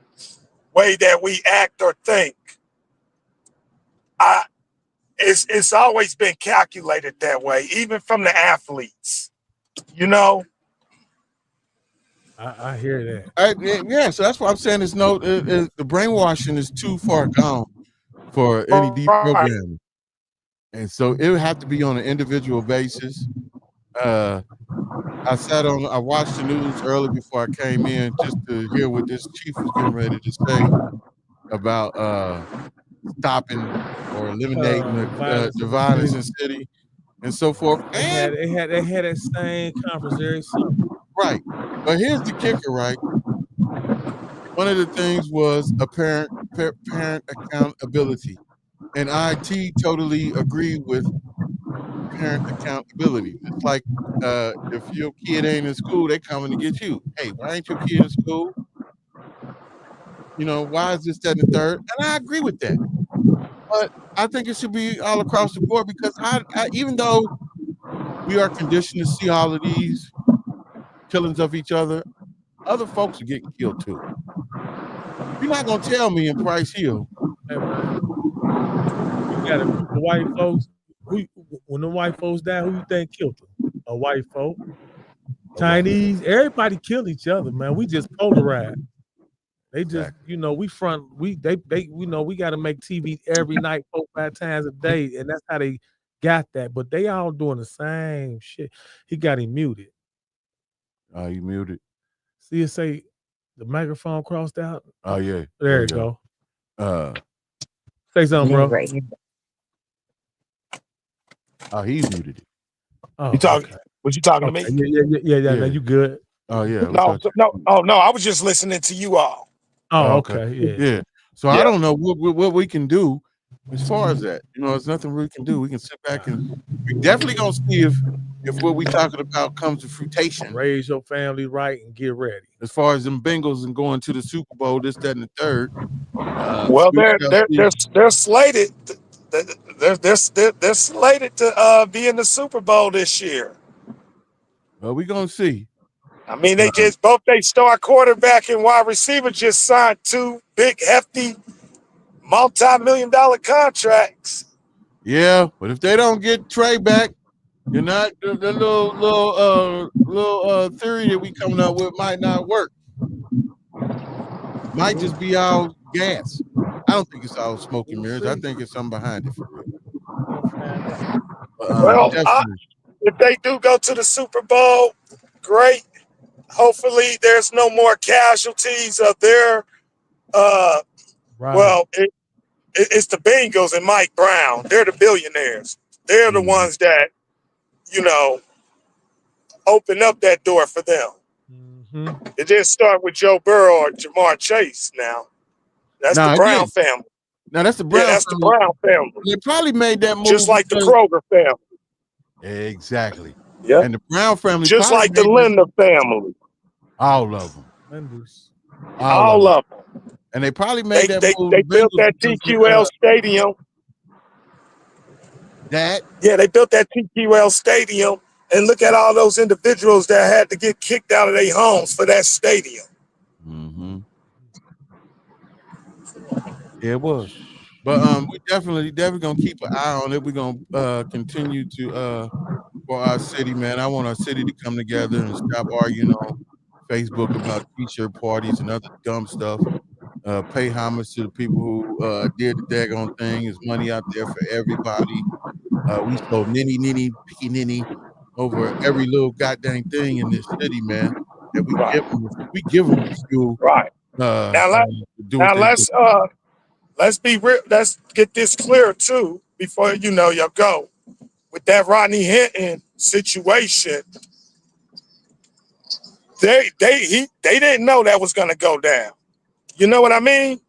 way that we act or think. It's always been calculated that way, even from the athletes. I hear that. Yeah, so that's why I'm saying the brainwashing is too far gone for any deprogramming. And so it would have to be on an individual basis. I watched the news early before I came in just to hear what this chief was getting ready to say about stopping or eliminating the violence in the city. and so forth. They And had that same conference every summer. right, but here's the kicker, right? One of the things was parent accountability, and I totally agree with parent accountability. It's like if your kid ain't in school, they coming to get you. Hey, why ain't your kid in school? Why is this, that, and the third? And I agree with that. But I think it should be all across the board because I even though we are conditioned to see all of these killings of each other, other folks are getting killed too. You're not gonna tell me in Price Hill. Hey, man, you got a group of white folks. When the white folks die, who you think killed them? A white folk, Chinese. Everybody kill each other, man. We just polarized. They just, we got to make TV every night, 4-5 times a day, and that's how they got that. But they all doing the same shit. He got him muted. Oh, you muted. See it say the microphone crossed out? Oh, yeah. There you go. Say something, bro. Right. Oh, he's muted it. Oh, you talking? Okay. Was you talking to me? Yeah. No, you good? Oh, yeah. No. Oh, no. I was just listening to you all. Oh, okay. Yeah. So I don't know what we can do as far as that. There's nothing we can do. We can sit back and we definitely gonna see if what we talking about comes to fruition. Raise your family right and get ready. As far as them Bengals and going to the Super Bowl, this, that, and the third. Well, they're slated. They're slated to be in the Super Bowl this year. Well, we're gonna see. I mean, they just both they star quarterback and wide receiver just signed 2 big, hefty, multi-million-dollar contracts. Yeah, but if they don't get Trey back, you're not the little theory that we coming up with might not work. Might just be all gas. I don't think it's all smoke and mirrors. I think it's something behind it for real. Well, if they do go to the Super Bowl, great. Hopefully, there's no more casualties of their. Right. Well, it's the Bengals and Mike Brown. They're the billionaires. They're the ones that, open up that door for them. Mm-hmm. It didn't start with Joe Burrow or Jamar Chase. Now, that's the Brown family. Now that's the Brown. Yeah, that's the Brown family. They probably made that move just like the Kroger family. Exactly. Yeah. And the Brown family, just like the Linda family. All of them. All of them. And they probably made that move. They built that TQL stadium. Yeah, they built that TQL stadium. And look at all those individuals that had to get kicked out of their homes for that stadium. Mm-hmm. Yeah, it was. But we definitely gonna keep an eye on it. We're gonna continue to for our city, man. I want our city to come together and stop arguing on Facebook about t-shirt parties and other dumb stuff. Pay homage to the people who did the daggone thing. There's money out there for everybody. We sold nitty, picky nitty over every little goddamn thing in this city, man. And we give them the fuel. Right. Now let's be real. Let's get this clear too before y'all go with that Rodney Hinton situation. They didn't know that was gonna go down. You know what I mean?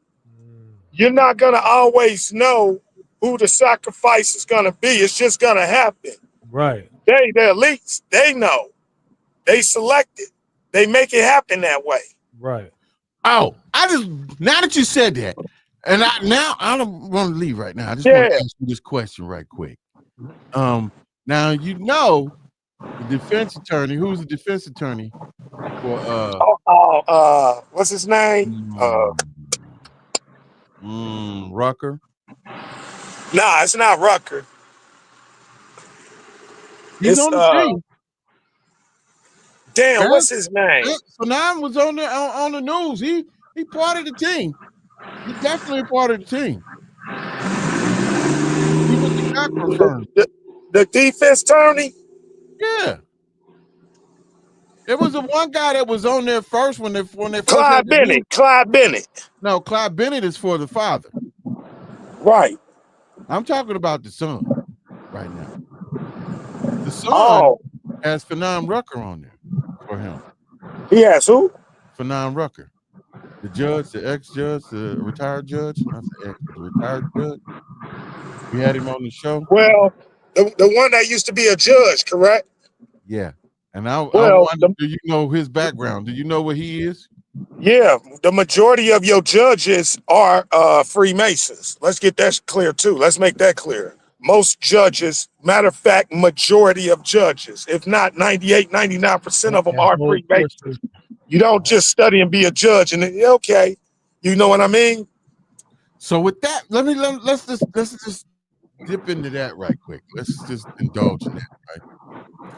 You're not gonna always know who the sacrifice is gonna be. It's just gonna happen. Right. The elites, they know. They select it. They make it happen that way. Right. Oh, now that you said that, and I don't want to leave right now. I just want to ask you this question right quick. Now the defense attorney. Who's the defense attorney for what's his name? Rucker. Nah, it's not Rucker. He's on the team. Damn, what's his name? So now was on the news. He part of the team. He's definitely a part of the team. He was the guy confirmed. The defense attorney? Yeah. There was the one guy that was on there first when they first Clyde Bennett. No, Clyde Bennett is for the father. Right. I'm talking about the son right now. The Sun Oh, has Fanon Rucker on there for him. He has who? Fanon Rucker, the judge, the ex-judge, the retired judge, not the ex, but the retired judge. We had him on the show. Well, the one that used to be a judge, correct? Yeah. And I Well, wonder, do you know his background? Do you know what he is? yeah, the majority of your judges are Freemasons. Let's get that clear too. Let's make that clear. Most judges, matter of fact, majority of judges, if not 98, 99% of them are Freemasons. You don't just study and be a judge and then, okay, you know what I mean? So with that, let's just dip into that right quick. Let's just indulge in that, right?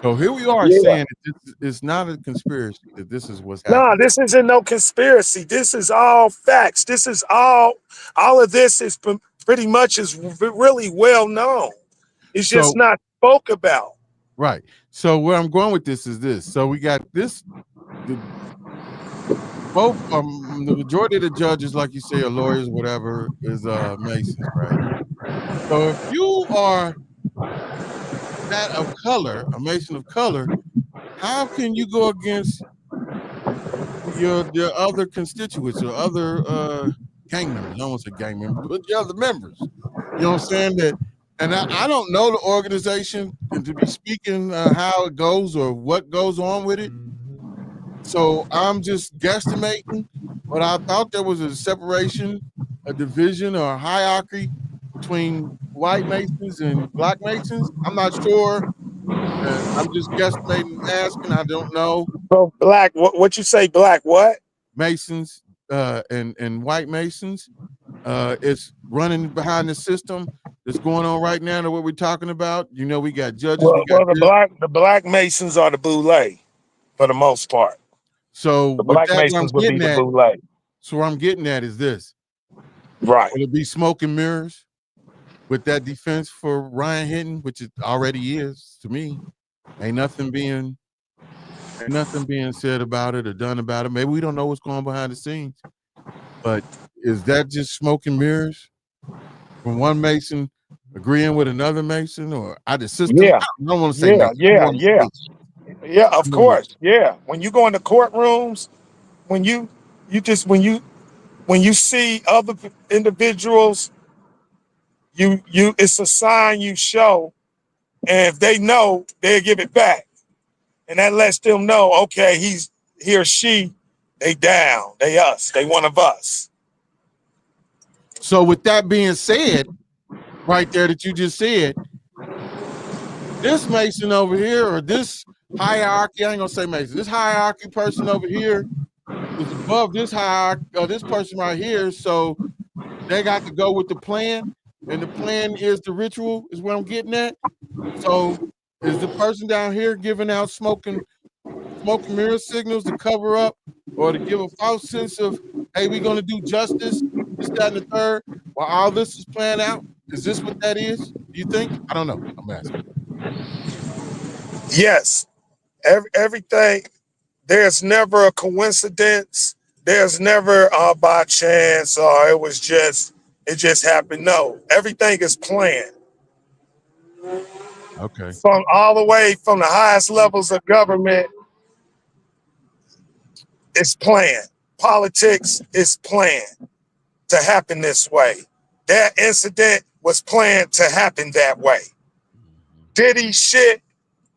So here we are saying that this is not a conspiracy, that this is what's happening. No, this isn't no conspiracy. This is all facts. This is all of this is pretty much is really well known. It's just not spoke about. Right. So where I'm going with this is this. So we got this, both the majority of the judges, like you say, are lawyers, whatever, is Masons, right? So if you are that of color, a Mason of color, how can you go against your other constituents or other gang members? I don't want to say gang members, but the other members. You know what I'm saying? That, and I don't know the organization and to be speaking how it goes or what goes on with it. So I'm just guesstimating, but I thought there was a separation, a division, or a hierarchy between white Masons and black Masons. I'm not sure. I'm just guesstimating, asking. I don't know. So black, what you say? Black what? Masons and white Masons. It's running behind the system that's going on right now. To what we're talking about. You know, we got judges. Well, the black Masons are the boule for the most part. So the black Masons would be the boule. So what I'm getting at is this. Right. Will it be smoke and mirrors with that defense for Ryan Hinton, which it already is to me? Ain't nothing being said about it or done about it. Maybe we don't know what's going on behind the scenes. But is that just smoke and mirrors from one Mason agreeing with another Mason, or the system? Yeah. I don't want to say Yeah, of course. Yeah. When you go into courtrooms, when you see other individuals, it's a sign you show, and if they know, they'll give it back. And that lets them know, okay, he or she, they down, they us, they one of us. So with that being said, right there that you just said, this Mason over here, or this hierarchy, I ain't gonna say Mason, this hierarchy person over here is above this hierarchy, or this person right here, so they got to go with the plan, and the plan is the ritual, is what I'm getting at. So is the person down here giving out smoke and mirror signals to cover up or to give a false sense of, hey, we're gonna do justice, this, that, and the third, while all this is planned out? Is this what that is? Do you think? I don't know. I'm asking. Yes. Everything, there's never a coincidence. There's never by chance or it just happened. No, everything is planned. Okay. From all the way from the highest levels of government, it's planned. Politics is planned to happen this way. That incident was planned to happen that way. Diddy shit,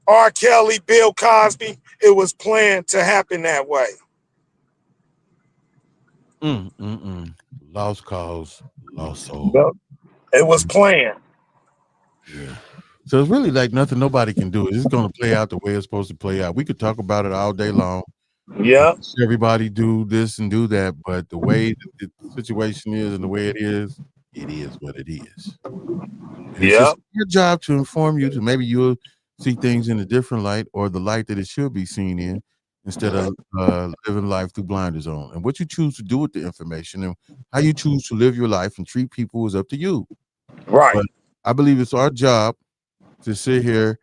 R. Kelly, Bill Cosby, it was planned to happen that way. Lost cause, lost soul. It was planned. Yeah. So it's really like nothing nobody can do. It's just going to play out the way it's supposed to play out. We could talk about it all day long. Yeah. Everybody do this and do that, but the way the situation is and the way it is what it is. It's just your job to inform you, to maybe you'll see things in a different light, or the light that it should be seen in, instead of living life through blinders on. And what you choose to do with the information and how you choose to live your life and treat people is up to you. Right. But I believe it's our job to sit here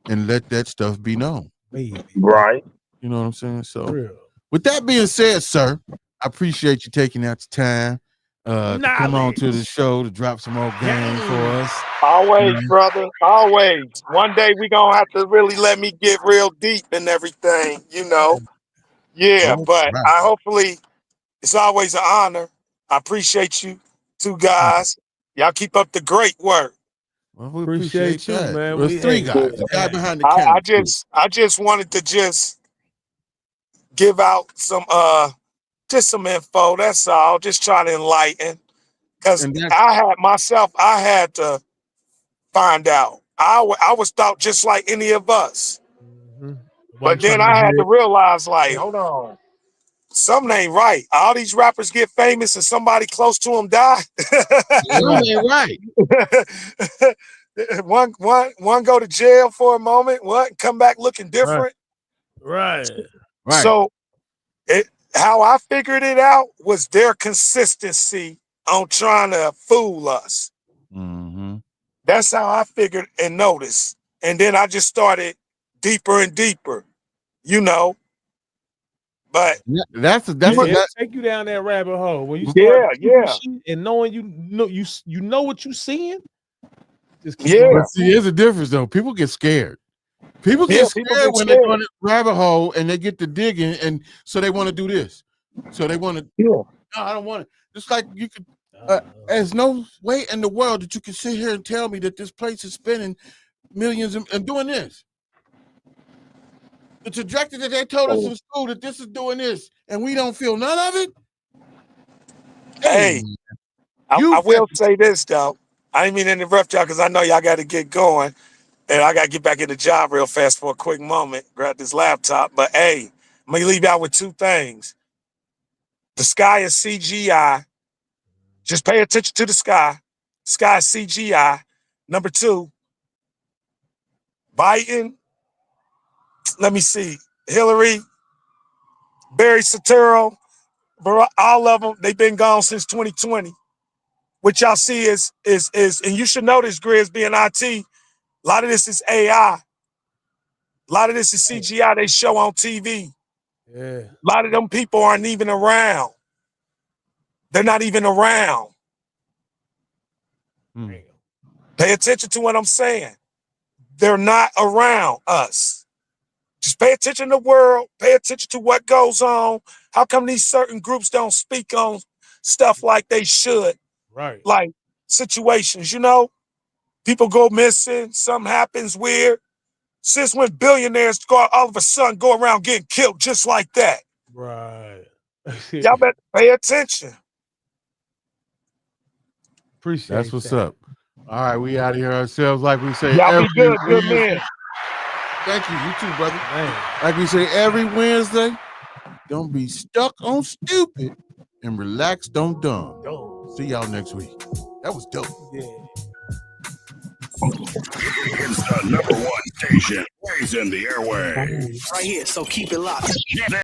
and let that stuff be known. Right. You know what I'm saying? So with that being said, sir, I appreciate you taking out the time. to come on to the show to drop some more game for us. Always, brother. Always. One day we gonna have to really let me get real deep and everything, you know. Yeah, Oh, but right. I hopefully it's always an honor. I appreciate you two guys. Y'all keep up the great work. Well, we Appreciate appreciate you, that. man. There's We- three hey, guys. The guy hey. behind the camera. I just wanted to just give out some just some info. That's all. Just try to enlighten. Because And that's- I had to find out. I was thought just like any of us. But then I had to realize, like, hold on, something ain't right. All these rappers get famous and somebody close to them die. Something ain't right. one go to jail for a moment, what? Come back looking different. Right. So how I figured it out was their consistency on trying to fool us. Mm-hmm. That's how I figured and noticed. And then I just started deeper and deeper, you know. But It'll take you down that rabbit hole when you start shit and knowing you know what you seeing. Just keep on. But see, there's a difference though. People get scared. People get scared when they go in the rabbit hole and they get to digging, and so they want to do this. So they want to. No, I don't want it. Just like you could. There's no way in the world that you can sit here and tell me that this place is spending millions and doing this. The trajectory that they told us in school that this is doing this, and we don't feel none of it. Hey, I will say this though. I didn't mean to interrupt y'all because I know y'all got to get going, and I got to get back in the job real fast for a quick moment. Grab this laptop, but hey, I'm gonna leave y'all with two things. The sky is CGI. Just pay attention to the sky. Sky is CGI. Number two, Biden. Let me see. Hillary, Barry Soetoro, all of them, they've been gone since 2020. What y'all see is, and you should know this, Grizz, being IT, a lot of this is AI. A lot of this is CGI they show on TV. Yeah. A lot of them people aren't even around. They're not even around. Pay attention to what I'm saying. They're not around us. Just pay attention to the world. Pay attention to what goes on. How come these certain groups don't speak on stuff like they should? Right. Like situations, you know? People go missing. Something happens weird. Since when billionaires all of a sudden go around getting killed just like that? Right. Y'all better pay attention. Appreciate That's what's up. All right, we out of here ourselves, like we say. Y'all every be good, good Wednesday. man. Thank you. You too, brother. Like we say every Wednesday, don't be stuck on stupid and relaxed on dumb. See y'all next week. That was dope. Yeah. It's the #1 station, always in the airway. Right here, so keep it locked.